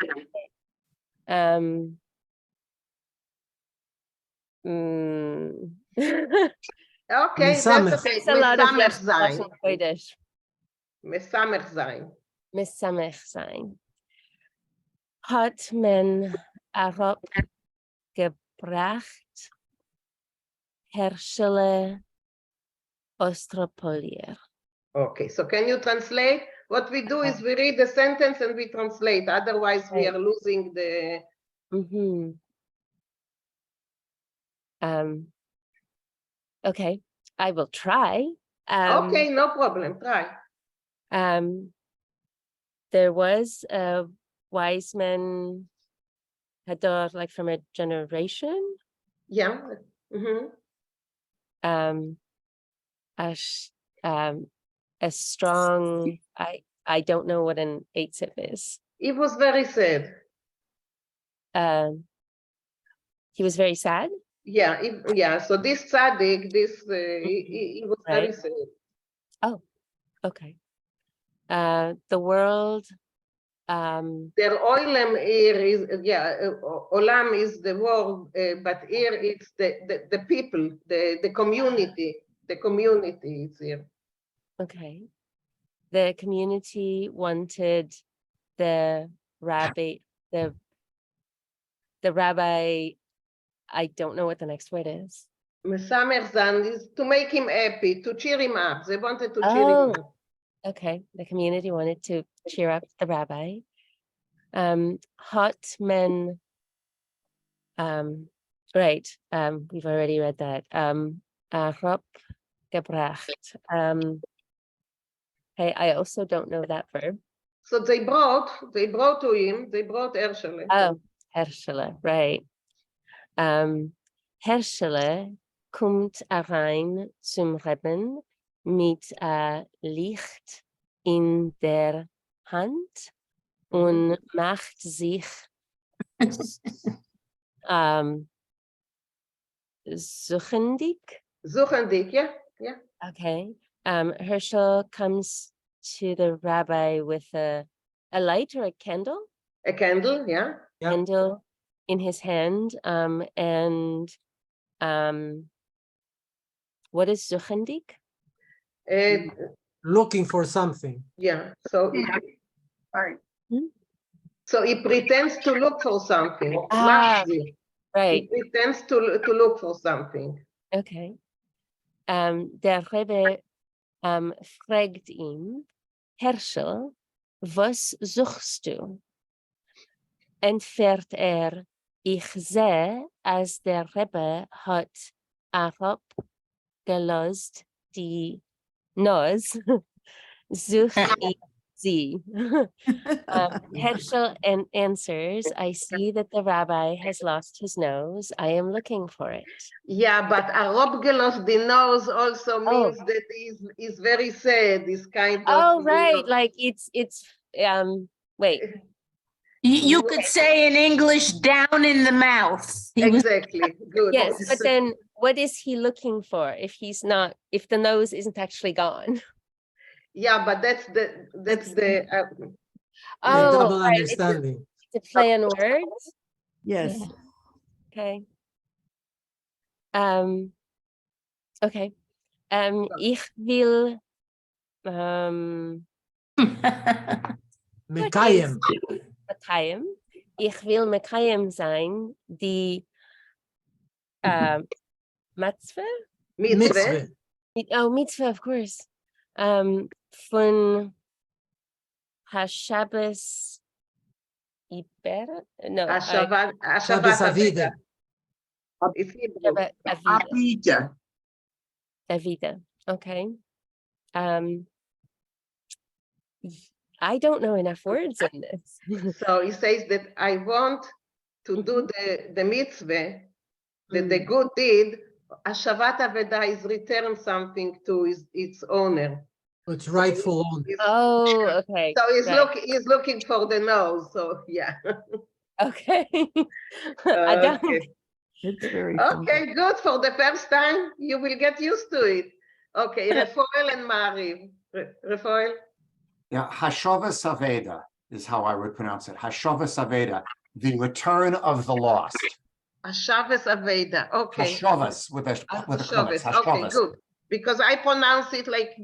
Okay, that's okay.
It's a lot of
Mesamech sein.
Mesamech sein. Hat men Arab gebracht Herschele Ostropolier.
Okay, so can you translate? What we do is we read the sentence and we translate. Otherwise, we are losing the.
Okay, I will try.
Okay, no problem. Try.
There was a wise man hador, like from a generation.
Yeah. Mhm.
A strong. I don't know what an eitzip is.
He was very sad.
He was very sad.
Yeah, yeah. So this tzaddik, he was very
Right.
sad.
Oh, okay. The world.
Their oilem here is olam is the world, but here it's the people, the community. The community is here.
Okay. The community wanted the rabbi, the rabbi, I don't know what the next word is.
Mesamer zan is to make him happy, to cheer him up. They wanted to cheer him up.
Okay. The community wanted to cheer up the rabbi. Hot men, right. We've already read that. Arop gebracht. Hey, I also don't know that verb.
So they brought to him, they brought Herschele.
Oh, Herschele, right. Herschele kommt rein zum Rebben mit Licht in der Hand und macht sich suchendig.
Suchendig, yeah, yeah.
Okay. Herschel comes to the rabbi with a light or a candle.
A candle, yeah.
Candle in his hand. And what is suchendig?
Looking for something.
Yeah. So so he pretends to look for something.
Right.
He pretends to look for something.
Okay. Der Rebbe fragt ihn, Herschel, was suchst du? Entfährt ich sehe, als der Rebbe hat abgelöst die Nose, sucht ich sie. Herschel answers, I see that the rabbi has lost his nose. I am looking for it.
Yeah, but arobgelos the nose also means that he's very sad. He's kind of.
Oh, right. Like it's wait.
You could say in English, down in the mouth.
Exactly. Good.
Yes, but then what is he looking for if if the nose isn't actually gone?
Yeah, but that's the
double
right.
understanding.
It's a play on words.
Yes.
Okay. Okay. Ich will
Mekayem.
Mekayem. Ich will Mekayem sein, die Mitzvah?
Mitzvah.
Oh, mitzvah, of course. Von Hashabbos Iber? No.
Shabbos Avida.
Avida. Okay. I don't know enough words in this.
So he says that I want to do the mitzvah, the good deed. Hashavat Aveda is return something to its owner.
It's rightful owner.
Oh, okay.
So he's looking for the nose. So yeah.
Okay. I don't.
It's very
Okay, good. For the first time, you will get used to it. Okay, Rafael and Mariv. Rafael?
Yeah, Hashavas Aveda is how I would pronounce it. Hashavas Aveda, the return of the lost.
Hashavas Aveda. Okay.
Hashavas with a
Hashavas.
Hashavas.
Okay, good. Because I pronounce it like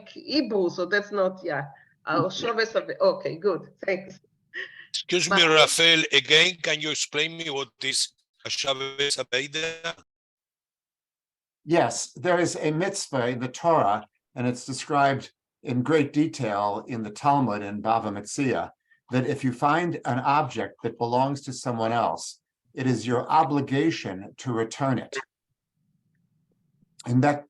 Hebrew, so that's not Hashavas Aveda. Okay, good. Thanks.
Excuse me, Rafael. Again, can you explain me what is Hashavas Aveda?
Yes, there is a mitzvah in the Torah, and it's described in great detail in the Talmud in Bava Metzia, that if you find an object that belongs to someone else, it is your obligation to return it. And that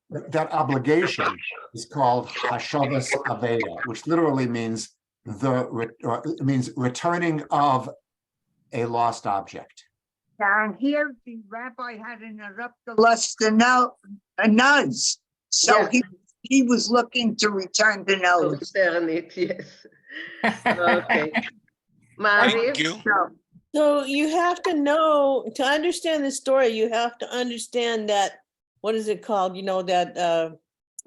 obligation is called Hashavas Aveda, which literally means returning of a lost object.
Down here, the rabbi had interrupted us the nose. So
Yeah.
he was looking to return the nose.
Return it, yes. Okay.
Thank you.
So you have to know, to understand the story, you have to understand that, what is it called? You know, that
The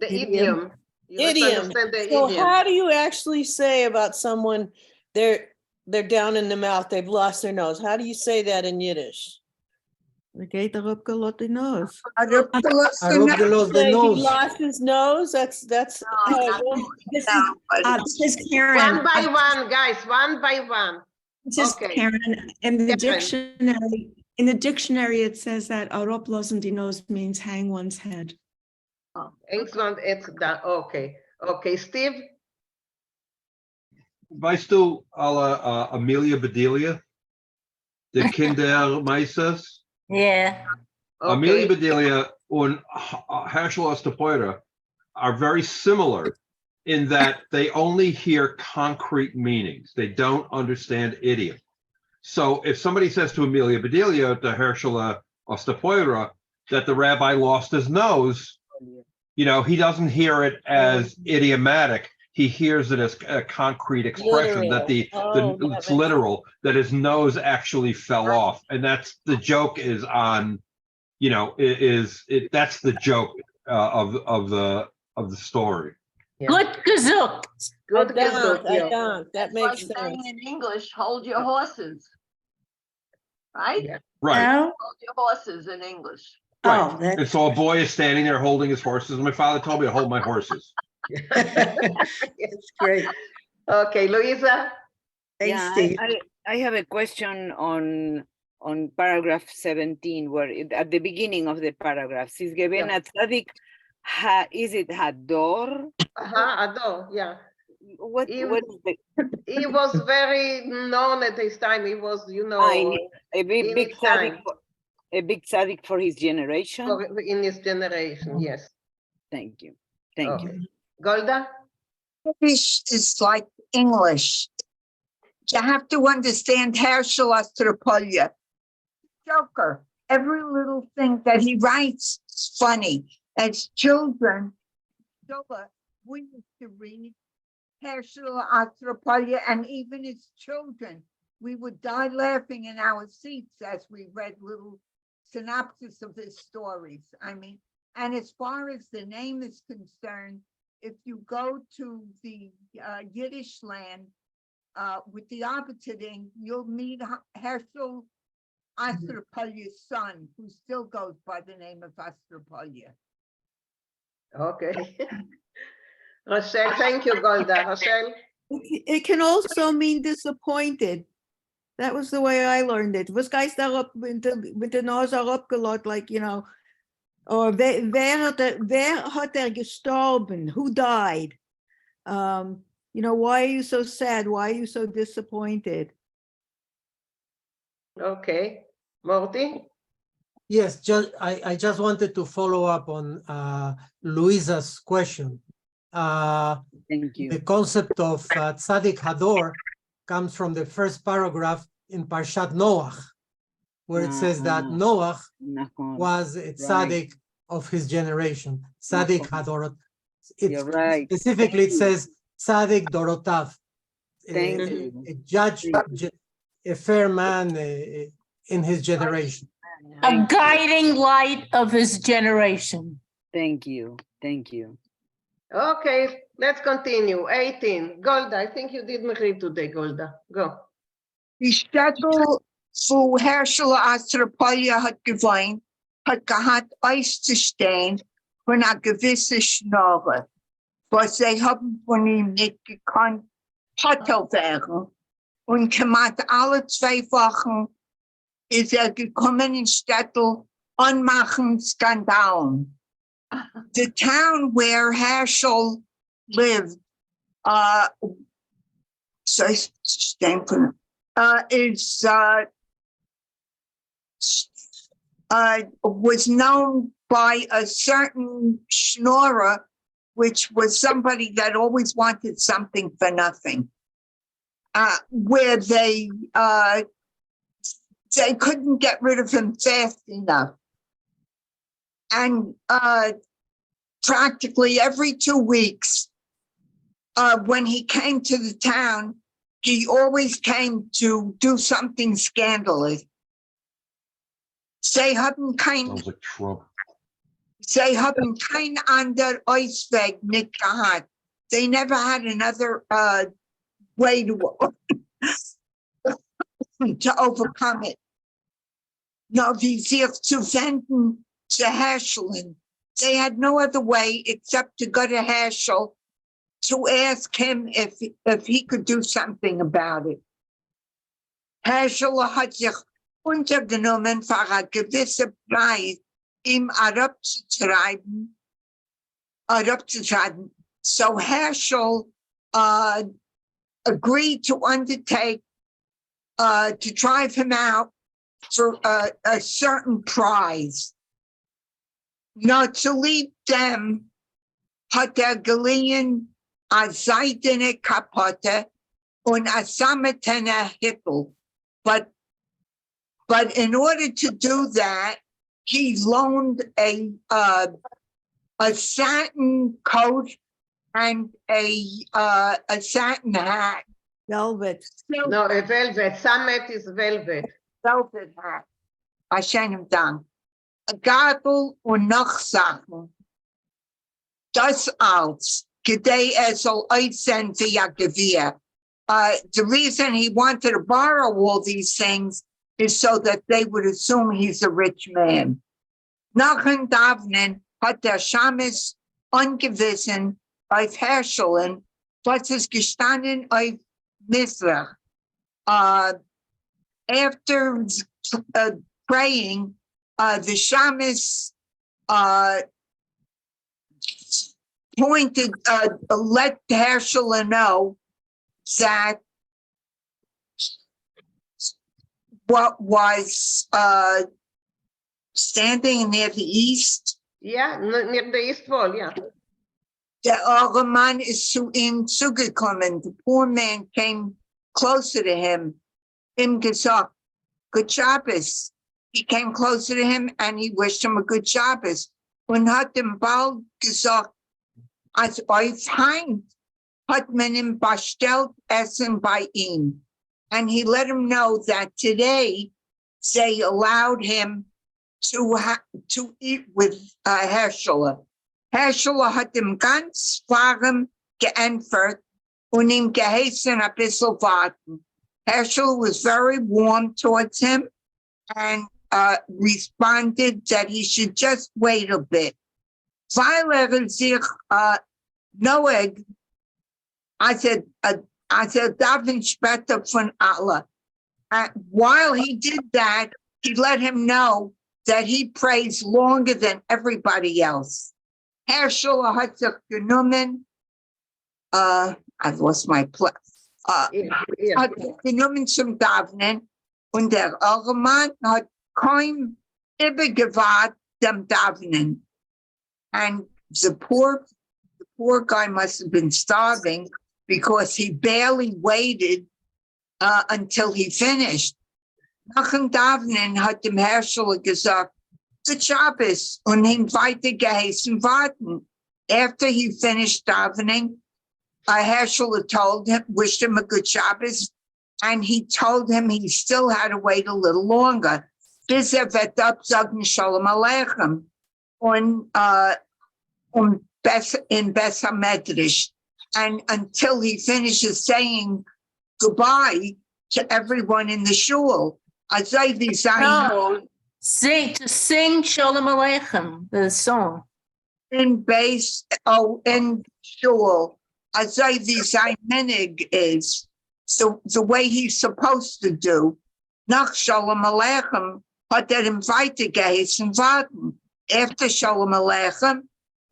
idiom. You have to
idiom.
understand the
So
idiom.
how do you actually say about someone, they're down in the mouth, they've lost their nose? How do you say that in Yiddish?
Vergeet erop gelot die nose.
Erop gelost the
Say he
nose.
lost his nose? That's how it goes.
This is Karen.
One by one, guys, one by one.
This is
Okay.
Karen. In the
Karen.
dictionary, it says that arop losen die nose means hang one's head.
Excellent. It's done. Okay. Okay, Steve.
Weißt du alle Amelia Bedelia? The Kinder Meisters?
Yeah.
Amelia
Okay.
Bedelia and Herschel Ostapoira are very similar in that they only hear concrete meanings. They don't understand idiom. So if somebody says to Amelia Bedelia, to Herschel Ostapoira, that the rabbi lost his nose, you know, he doesn't hear it as idiomatic. He hears it as a concrete expression that it's literal, that his nose actually fell off. And that's the joke is on, you know, that's the joke of the story.
Good gezoekt.
Good
I
gezoekt, yeah.
don't. That
It's like
makes
saying
sense.
in English, hold your horses. Right?
Yeah.
Right.
Hold your horses in English.
Oh,
And so a boy is standing there holding his horses. And my father told me to hold my horses.
It's great.
Okay, Louisa.
Thanks,
Yeah,
Steve.
I have a question on paragraph 17, where at the beginning of the paragraphs is given a tzaddik. Is it Hador?
Ador, yeah.
What
He
is the
He was very known at his time. He was, you know,
a big
in his
tzaddik
time.
a big tzaddik for his generation?
In his generation, yes.
Thank you. Thank you.
Golda?
Yiddish is like English. You have to understand Herschel Ostropolya. Joker. Every little thing that he writes is funny. As children, we used to read Herschel Ostropolya, and even as children, we would die laughing in our seats as we read little synopsis of his stories. I mean, and as far as the name is concerned, if you go to the Yiddish land with the Abitining, you'll meet Herschel Ostropolya's son, who still goes by the name of Ostropolya.
Okay. Rochelle, thank you, Golda. Rochelle?
It can also mean disappointed. That was the way I learned it. Was guys daarop with the nose opgelot, like, you know, or wer hat gestorben? Who died? You know, why are you so sad? Why are you so disappointed?
Okay. Morty?
Yes, I just wanted to follow up on Luisa's question.
Thank you.
The concept of Tzaddik Hador comes from the first paragraph in Parshat Noach, where it says that Noach was a tzaddik of his generation. Tzaddik Hadorot.
You're right.
Specifically, it says Tzaddik Dorotav. A judge, a fair man in his generation.
A guiding light of his generation.
Thank you. Thank you.
Okay, let's continue. 18. Golda, I think you did me read today, Golda. Go.
Die Städtel, wo Herschel Ostropolya hat gewohnt, hat gehad auszustehen von einer gewissen Schnorre, was sie haben von ihm nicht gekonnt, Hotel wären. Und gemacht alle 2 Wochen ist gekommen in Städtel und machen Skandalen. The town where Herschel lived, was known by a certain schnorrer, which was somebody that always wanted something for nothing, where they couldn't get rid of him fast enough. And practically every 2 weeks, when he came to the town, he always came to do something scandalous. Sie haben
Sounds like Trump.
sie haben kein ander Ausweg nicht gehabt. They never had another way to overcome it. No, wie sich zu wenden zu Herscheln. They had no other way except to go to Herschel to ask him if he could do something about it. Herschel hat sich untergenommen für einen gewissen Preis, ihm herabzutreiben. So Herschel agreed to undertake to drive him out for a certain prize. Not to leave them, hat geliehen a seidene Kapotte und a sametene Hittel. But in order to do that, he loaned a satin coat and a satin hat.
Velvet.
No, a velvet. Samet is velvet.
Velvet hat. Hashem Dank. A Gabel und noch Sachen. Das als gedei soll aussehen wie a Gewehr. The reason he wanted to borrow all these things is so that they would assume he's a rich man. Nach dem Davnen hat der Schames angewiesen auf Herscheln, was ist gestanden auf Mizrach. After praying, the Shamus let Herschel know that what was standing near the east.
Yeah, near the east wall, yeah.
Der arme Mann ist zu ihm zugekommen. The poor man came closer to him. Ihm gesagt, good Shabbos. He came closer to him and he wished him a good Shabbos. Und hat ihm bald gesagt, als euch Feind hat man ihm bestellt Essen bei ihm. And he let him know that today they allowed him to eat with Herschel. Herschel hat ihm ganz warm geantwortet und ihm geheißen ein bisschen warten. Herschel was very warm towards him and responded that he should just wait a bit. Weil sich Noeg, I said, Davin später von Allah. While he did that, he let him know that he prays longer than everybody else. Herschel hat sich genommen, I've lost my place. Hat genommen zum Davnen und der Mann hat kaum übergewahrt dem Davnen. And the poor guy must have been starving because he barely waited until he finished. Nach dem Davnen hat dem Herschel gesagt, good Shabbos, und ihm weiter geheißen warten. After he finished davening, Herschel told him, wished him a good Shabbos, and he told him he still had to wait a little longer. Bis wird absagen Shalom Aleichem in Besser Medrash, and until he finishes saying goodbye to everyone in the shul.
No, sing Shalom Aleichem, the song.
In shul. Azayvi Zaymenig is the way he's supposed to do. Nach Shalom Aleichem hat ihm weitergeheißen warten. After Shalom Aleichem,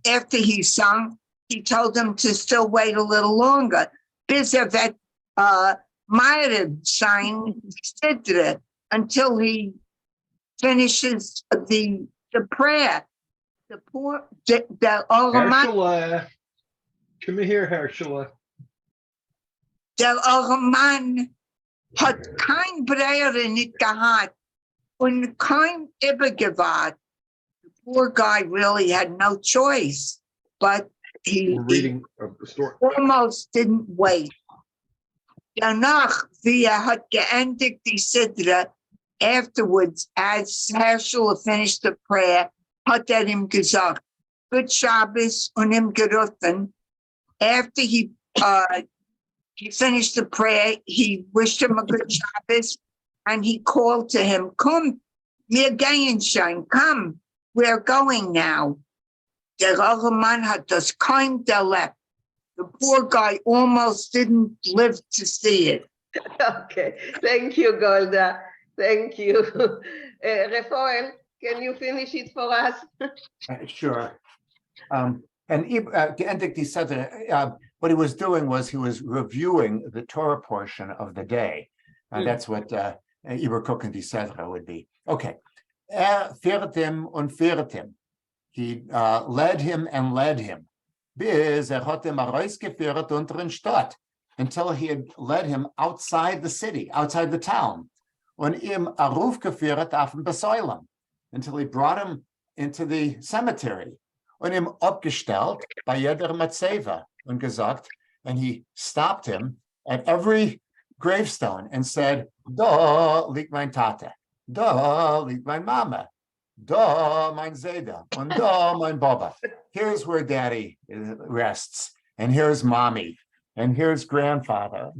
after he sung, he told them to still wait a little longer. Bis wird Ma'ariv sein Sidre until he finishes the prayer. The poor, der arme Mann,
Herschel, come here, Herschel.
der arme Mann hat kein Brehre nicht gehabt und kein übergewahrt. The poor guy really had no choice, but he
We're reading a story.
almost didn't wait. Danach, wie hat geendigt die Sidra, afterwards, as Herschel finished the prayer, hat ihm gesagt, good Shabbos, und ihm gerufen. After he finished the prayer, he wished him a good Shabbos, and he called to him, come, wir gehen schon, come, we're going now. Der other man hat das kein erlebt. The poor guy almost didn't live to see it.
Okay, thank you, Golda. Thank you. Rafael, can you finish it for us?
Sure. And Geendik said what he was doing was he was reviewing the Torah portion of the day. And that's what Iber Koken di Sedra would be. Okay. Firtim und firtim. He led him and led him. Bis hat ihm herausgeführt unter den Stadt, until he had led him outside the city, outside the town. Und ihm aufgeführt auf dem Besäulem, until he brought him into the cemetery. Und ihm abgestellt bei jeder Matzeva und gesagt, and he stopped him at every gravestone and said, da liegt mein Tate, da liegt mein Mama, da mein Zeda, und da mein Baba. Here's where daddy rests, and here's mommy, and here's grandfather,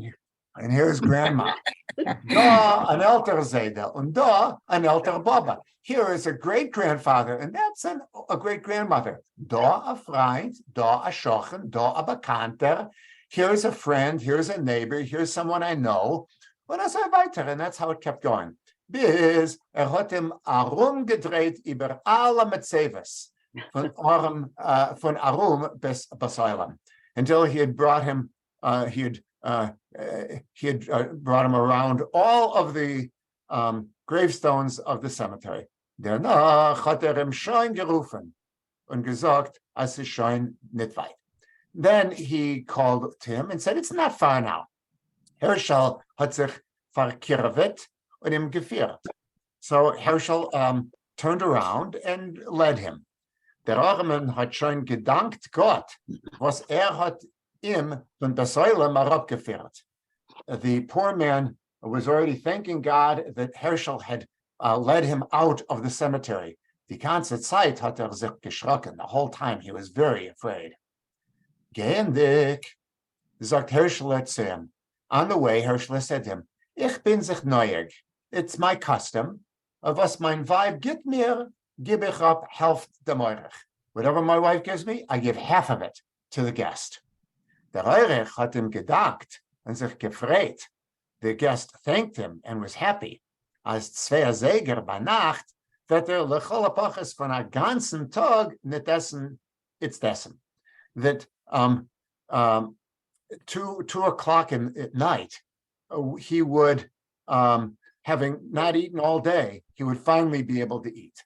and here's grandma. Da an älter Zeda, und da an älter Baba. Here is a great grandfather, and that's a great grandmother. Da a Freund, da a Schochen, da a Bekannter. Here's a friend, here's a neighbor, here's someone I know. Und so weiter, and that's how it kept going. Bis hat ihm herumgedreht über alle Metzeves, von Arum bis Besäulem, until he had brought him, brought him around all of the gravestones of the cemetery. Danach hat ihm schon gerufen und gesagt, es ist schon nicht weit. Then he called to him and said, it's not far now. Herschel hat sich verkirvet und ihm geführt. So Herschel turned around and led him. Der Armen hat schon gedankt Gott, was hat ihm von Besäulem herabgeführt. The poor man was already thanking God that Herschel had led him out of the cemetery. Die ganze Zeit hat sich geschrocken. The whole time he was very afraid. Geendik, sagt Herschel zu ihm. On the way, Herschel said to him, Ich bin sich neuig. It's my custom. Was mein Weib gibt mir, gib ich ab Hälfte dem Eurich. Whatever my wife gives me, I give half of it to the guest. Der Eurich hat ihm gedankt und sich gefreut. The guest thanked him and was happy. Als zwei Säger bei Nacht, that lechol apachas von a ganzen Tag nicht essen, it's dessen. That 2 o'clock at night, he would, having not eaten all day, he would finally be able to eat.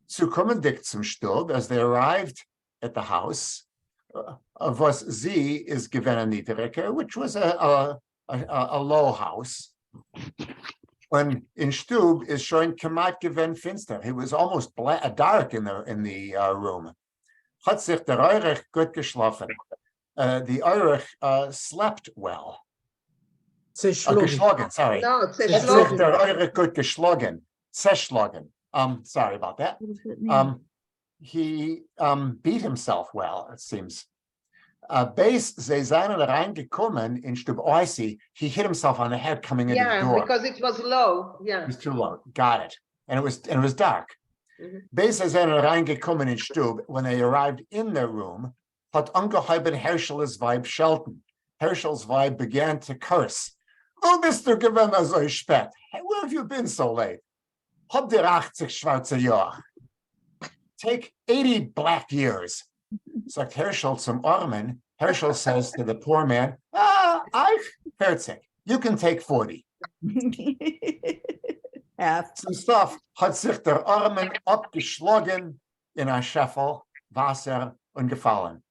Zu kommen dick zum Stub, as they arrived at the house, was sie is given niedriger, which was a low house. When in Stub is showing kemat given finster, it was almost dark in the room. Hat sich der Eurich gut geschlafen. The Eurich slept well. Geschlagen, sorry.
No,
Hat sich der Eurich gut geschlagen. Zerschlagen. Sorry about that. He beat himself well, it seems. Base ze seien reingekommen in Stub Oisi, he hit himself on the head coming into the door.
Yeah, because it was low. Yeah.
It was too low. Got it. And it was dark. Base ze seien reingekommen in Stub, when they arrived in their room, hat ungeheuben Herschel's Weib Shelton. Herschel's Weib began to curse. Oh, Mr. Gewinner so spät. Where have you been so late? Hab dir 80 schwarze Jahre. Take 80 black years. Sagt Herschel zum Armen. Herschel says to the poor man, I've 40. You can take 40. Some stuff hat sich der Armen abgeschlagen in a Scheffel, Wasser und gefallen.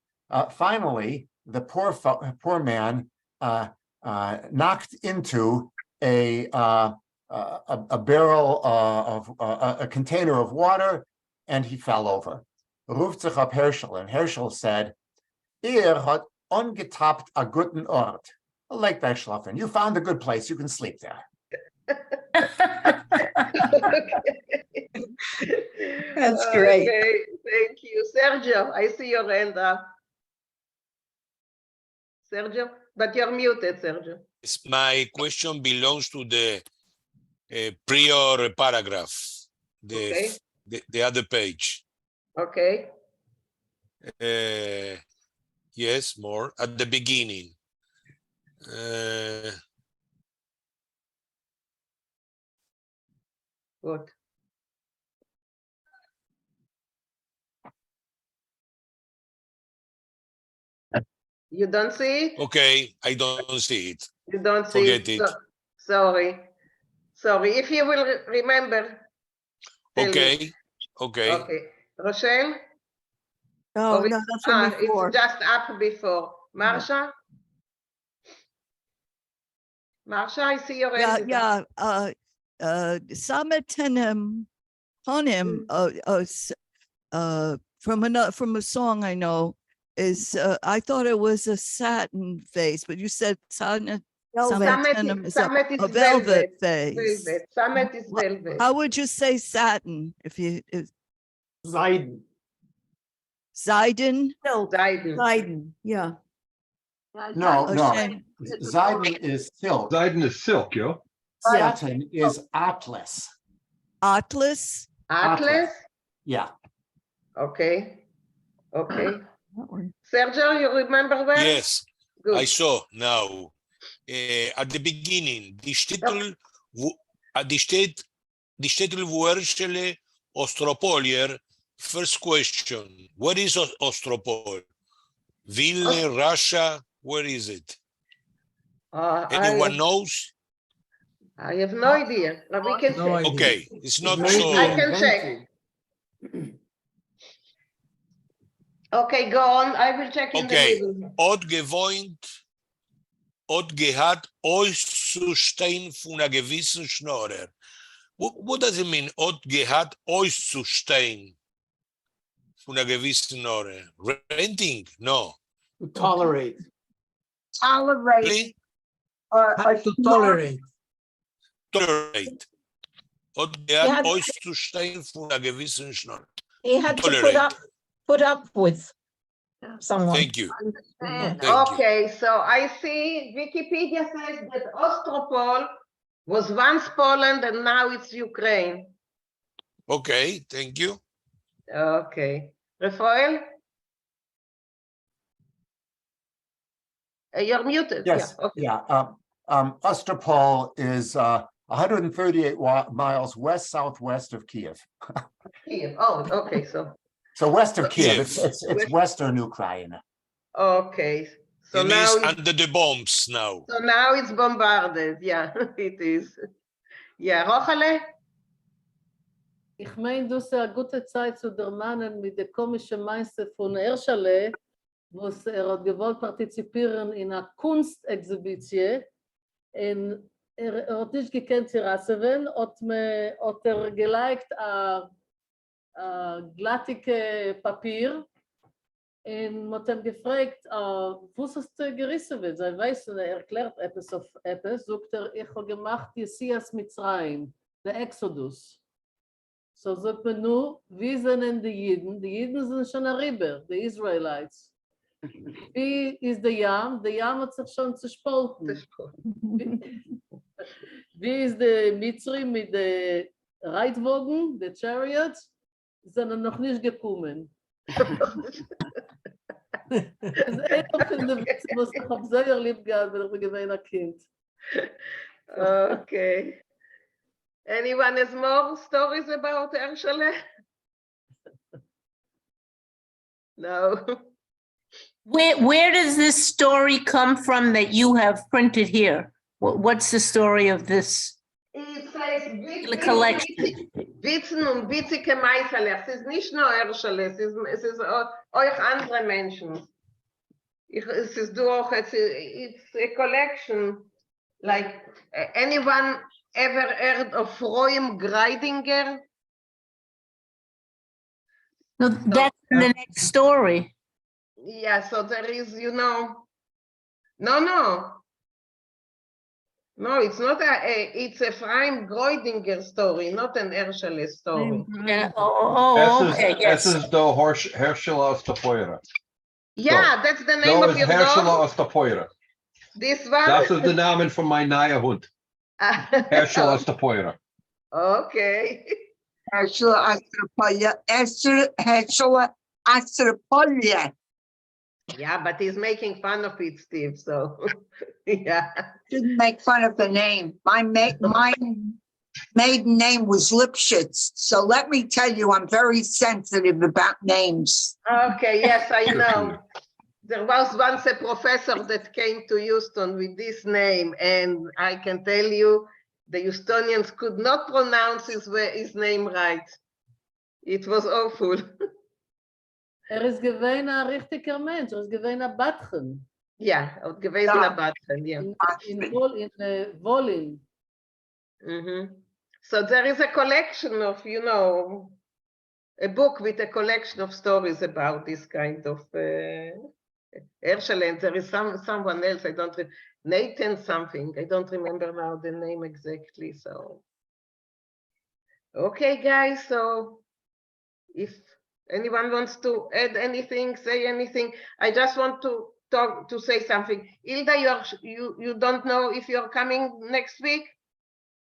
Finally, the poor man knocked into a barrel of a container of water, and he fell over. Ruft sich up Herschel, and Herschel said, hat ungetappt a guten Ort. Lake bei Schlafen. You found a good place. You can sleep there.
That's great.
Okay, thank you. Sergio, I see your hand up. Sergio, but you're muted, Sergio.
My question belongs to the prior paragraph,
Okay.
the other page.
Okay.
Yes, more at the beginning.
What? You don't see it?
Okay, I don't see it.
You don't see
Forget
it.
it.
Sorry. Sorry. If you will remember. Tell me.
Okay, okay.
Okay. Rochelle?
Oh,
Or
no, that's from before.
It's just up before. Marsha? Marsha, I see your hand. is up.
Sametenem Honim, from a song I know, is I thought it was a satin vase, but you said sametenem is
Samet is
a velvet vase.
Velvet. Samet is velvet.
How would you say satin if you
Seiden.
Seiden?
Seiden, yeah.
No,
Oh,
no.
shame.
Seiden is silk.
Seiden is silk, yo.
Satin is atlas.
Atlas?
Atlas?
Yeah.
Okay. Okay. Sergio, you remember well?
Yes,
Good.
I saw now. At the beginning, die Städtel Wuerschele Ostropolier. First question, where is Ostropol? Vilna, Russia, where is it? Anyone knows?
I have no idea. But we can check.
Okay, it's not
Maybe
so.
I can check.
invented.
Okay, go on. I will check in
Okay,
the middle.
Od gehat auszustehen von einer gewissen Schnorrer. What does it mean? Od gehat auszustehen von einer gewissen Schnorrer? Renting? No.
To tolerate.
Tolerate.
Really?
Have to tolerate.
Tolerate. Od
Yeah.
gehat auszustehen von einer gewissen Schnorrer.
He had to
Tolerate.
put up with someone.
Thank you.
Understand.
Thank you.
Okay, so I see Wikipedia says that Ostropol was once Poland and now it's Ukraine.
Okay, thank you.
Okay. Rafael? You're muted.
Yes.
Yeah. Okay.
Yeah. Ostropol is 138 miles west-southwest of Kiev.
Kiev. Oh, okay.
So west of Kiev,
Kiev.
it's western Ukraine.
Okay. So
It
now
is
it's,
under the bombs now.
so now it's bombarded. Yeah, it is. Yeah, Rochale?
Ich meine, du sehr gute Zeit zu der Mannen mit der komischen Meister von Erschale, wo hat gewollt partizipieren in einer Kunstexhibition. Und hat nicht gekannt zu Rasseven, hat geliked a glattige Papier und hat ihm gefragt, was hast du gerissen wird? Sie weiß, erklärt etwas auf etwas, sagt ich habe gemacht Jesias Mitzrayim, der Exodus. So sagt man nur, wie sind die Jiden? Die Jiden sind schon darüber, die Israelites. Wie ist der Yam? Der Yam hat sich schon zerspalten. Wie ist der Mitzri mit den Reitwagen, der Chariot? Sind noch nicht gekommen. Das ist einer von den Witzen, was ich habe sehr lieb gehabt, wenn ich gewesen ein Kind.
Okay. Anyone has more stories about Ershale? No.
Where does this story come from that you have printed here? What's the story of this
It says
collection?
Witzen und witzige Meisterlech. Es ist nicht nur Erschele, es ist euch andere Menschen. Es ist durch, it's a collection. Like, anyone ever heard of Roem Greidinger?
No, that's in the next story.
Yeah, so there is, no, it's not it's a Freim Greudinger story, not an Erschele story.
Yeah.
Es
Yes.
ist der Herrscher aus der Feuer.
Yeah, that's the name
Da
of
ist
your
Herrscher
dog.
aus der Feuer.
This one?
Das ist der Name von meinem neuen Hund. Herrscher aus der Feuer.
Okay.
Herschel Astropolya.
Yeah, but he's making fun of it, Steve, so, yeah.
Didn't make fun of the name. My maiden name was Lipschitz. So let me tell you, I'm very sensitive about names.
Okay, yes, I know. There was once a professor that came to Houston with this name, and I can tell you, the Houstonians could not pronounce his name right. It was awful.
Is gewesen een richtiger Mensch, is gewesen een Batchen.
Ja, het gewesen een Batchen, ja.
In Wolin.
So there is a collection of, a book with a collection of stories about this kind of Herschel, and there is someone else, I don't remember, Nathan something, I don't remember now the name exactly, so. Okay, guys, so if anyone wants to add anything, say anything, I just want to say something. Ilda, you don't know if you're coming next week?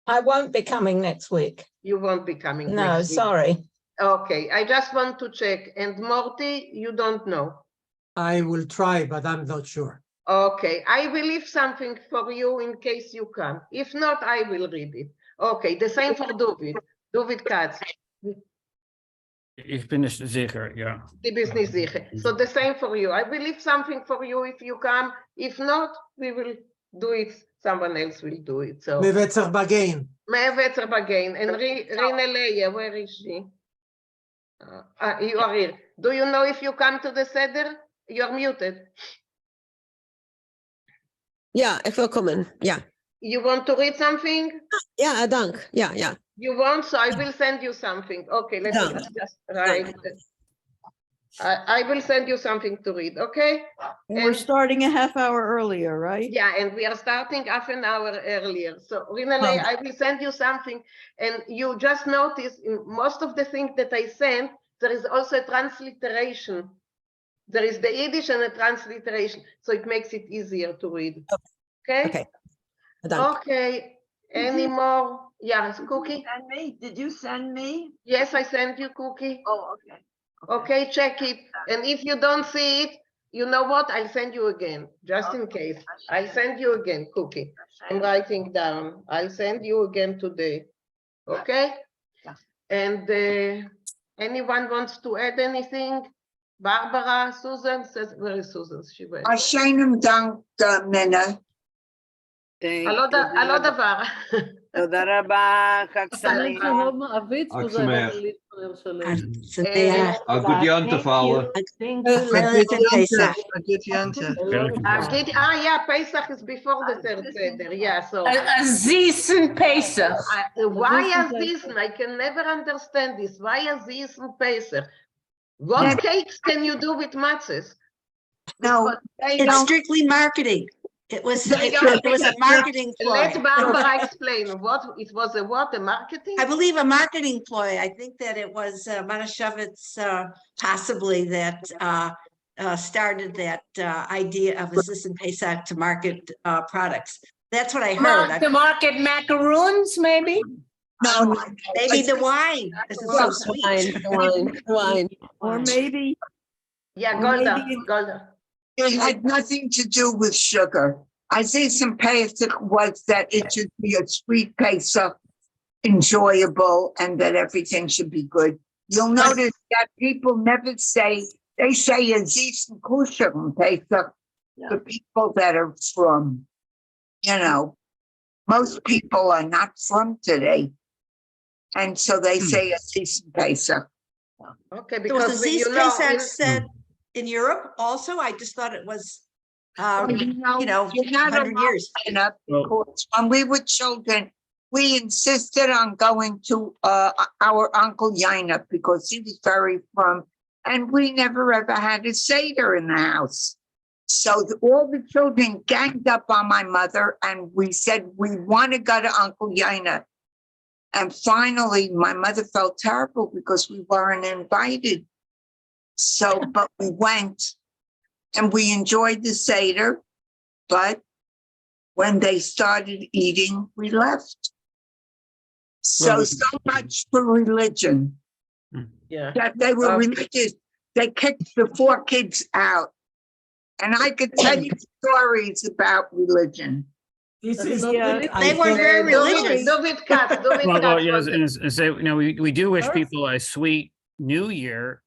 I won't be coming next week.
You won't be coming
No,
next week.
sorry.
Okay, I just want to check. And Morty, you don't know?
I will try, but I'm not sure.
Okay, I will leave something for you in case you come. If not, I will read it. Okay, the same for David Katz.
Ich bin nicht sicher, ja.
Die bist nicht sicher. So the same for you. I will leave something for you if you come. If not, we will do it. Someone else will do it. So.
Mevetzer Bagain.
Mevetzer Bagain. And Rina Leia, where is she? You are here. Do you know if you come to the Seder? You're muted.
Ja, ik wil komen. Ja.
You want to read something?
Ja, dank. Ja, ja.
You want, so I will send you something. Okay, let me just write. I will send you something to read, okay?
And we're starting a half hour earlier, right?
Yeah, and we are starting half an hour earlier. So, Rinale, I will send you something, and you just notice in most of the things that I sent, there is also a transliteration. There is the Yiddish and a transliteration, so it makes it easier to read. Okay?
Okay.
Okay. Any more? Yes, Cookie?
Send me? Did you send me?
Yes, I sent you, Cookie.
Oh, okay.
Okay, check it. And if you don't see it, you know what? I'll send you again, just in case. I'll send you again, Cookie. I'm writing down. I'll send you again today. Okay? And anyone wants to add anything? Barbara, Susan says, where is Susan? She went.
Hashem Dank, Minna.
Hello, דבר.
תודה רבה, חג שמח.
חג שמח. Good Yontif, alle.
Yeah, Pesach is before the third Seder. Yeah, so.
Azisen Pesach.
Why Azisen? I can never understand this. Why Azisen Pesach? What cakes can you do with matzahs?
No, it's strictly marketing. It was a marketing ploy.
Let Barbara explain what it was. A marketing?
I believe a marketing ploy. I think that it was Manashevitz possibly that started that idea of assistant Pesach to market products. That's what I heard.
To market macaroons, maybe?
No, maybe the wine. This is so sweet.
Wine.
Or maybe.
Yeah, Golda.
It had nothing to do with sugar. I see some Pesach was that it should be a sweet Pesach, enjoyable, and that everything should be good. You'll notice that people never say, they say Aziz and Kusher and Pesach, the people that are from, most people are not from today. And so they say a season Pesach.
Okay,
So was
because
the
you
Zis
know,
Pesach said in Europe also? I just thought it was,
Well, you're not
100
allowed
years.
to sign up because when we were children, we insisted on going to our Uncle Yaina because he was very frum, and we never ever had a Seder in the house. So all the children ganged up on my mother and we said, we want to go to Uncle Yaina. And finally, my mother felt terrible because we weren't invited. So, but we went and we enjoyed the Seder, but when they started eating, we left. So much for religion.
Yeah.
That they were religious. They kicked the 4 kids out. And I could tell you stories about religion.
This is
They were very religious.
Well, yes, and say, we do wish people a sweet New Year.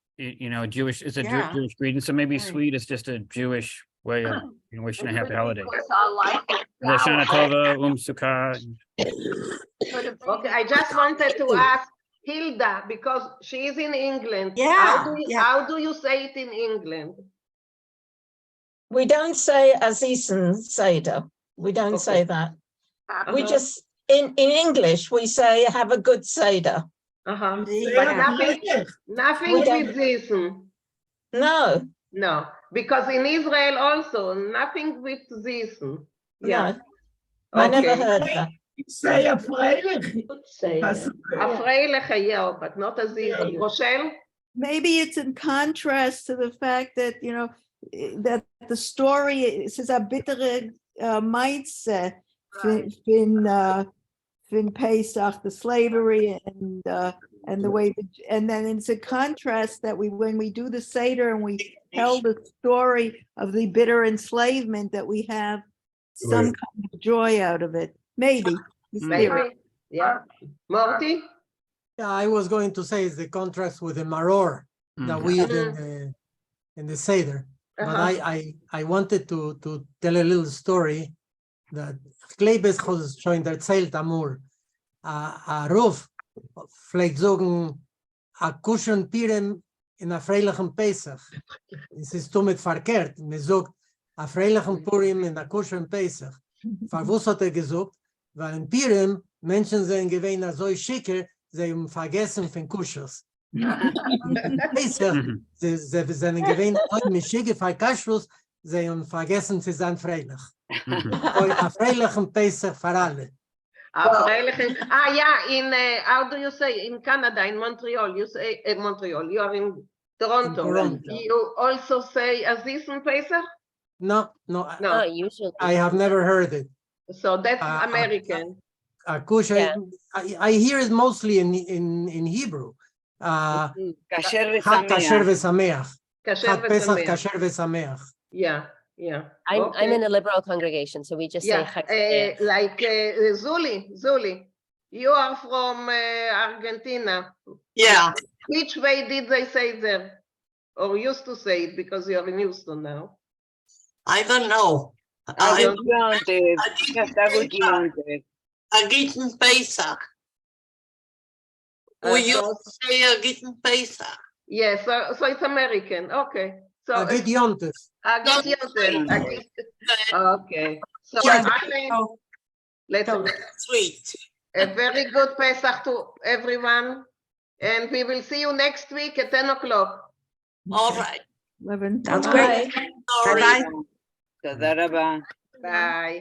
Jewish. It's a
Yeah.
Jewish greeting, so maybe sweet is just a Jewish way of wishing a happy holiday.
Because I like
Lashana Tova, Sukkah.
Okay, I just wanted to ask Hilda, because she is in England.
Yeah,
How do you say it in England?
We don't say Azisen Seder. We don't say that. We just, in English, we say have a good Seder.
But
Yeah.
nothing
We don't-
with this.
No.
No, because in Israel also, nothing with this. Yeah.
No. I never heard that.
Say a freilich.
A freilich, yeah, but not a this. Rochelle?
Maybe it's in contrast to the fact that, that the story is a bittere mindset in Pesach, the slavery and the way, and then it's a contrast that when we do the Seder and we tell the story of the bitter enslavement, that we have some kind of joy out of it. Maybe.
Maybe. Yeah. Morty?
Yeah, I was going to say it's the contrast with the maror that we eat in the Seder. But I wanted to tell a little story that Kleibes has schon erzählt amur. A Ruf vielleicht sagen a kuschen Pirem in a freilichen Pesach. Es ist damit verkehrt. Man sagt a freilichen Purim in a kuschen Pesach. Verwus hat gesagt, weil in Pirem Menschen sind gewähnt so schicker, sie haben vergessen von Kuschers. Pesach, sie sind gewähnt mit Schicke von Kashrus, sie haben vergessen, sie sind freilich. A freilichen Pesach für alle.
How do you say in Canada, in Montreal? You say in Montreal, you are in Toronto. You also say Azisen Pesach?
No.
Usually.
I have never heard it.
So that's American.
Kusha, I hear it mostly in Hebrew.
Kasher
Kasher
v'sameach.
Pesach Kasher v'sameach.
Yeah.
I'm in a liberal congregation, so we just say
like Zuli, you are from Argentina.
Yeah.
Which way did they say there? Or used to say it because you're in Houston now?
I don't know. Agiten Pesach. We used to say Agiten Pesach.
Yes, so it's American. Okay. So
Agit Yontif.
Okay. So let's
sweet.
A very good Pesach to everyone. And we will see you next week at 10 o'clock.
All right.
11.
Sounds great.
Bye.
תודה רבה.
Bye.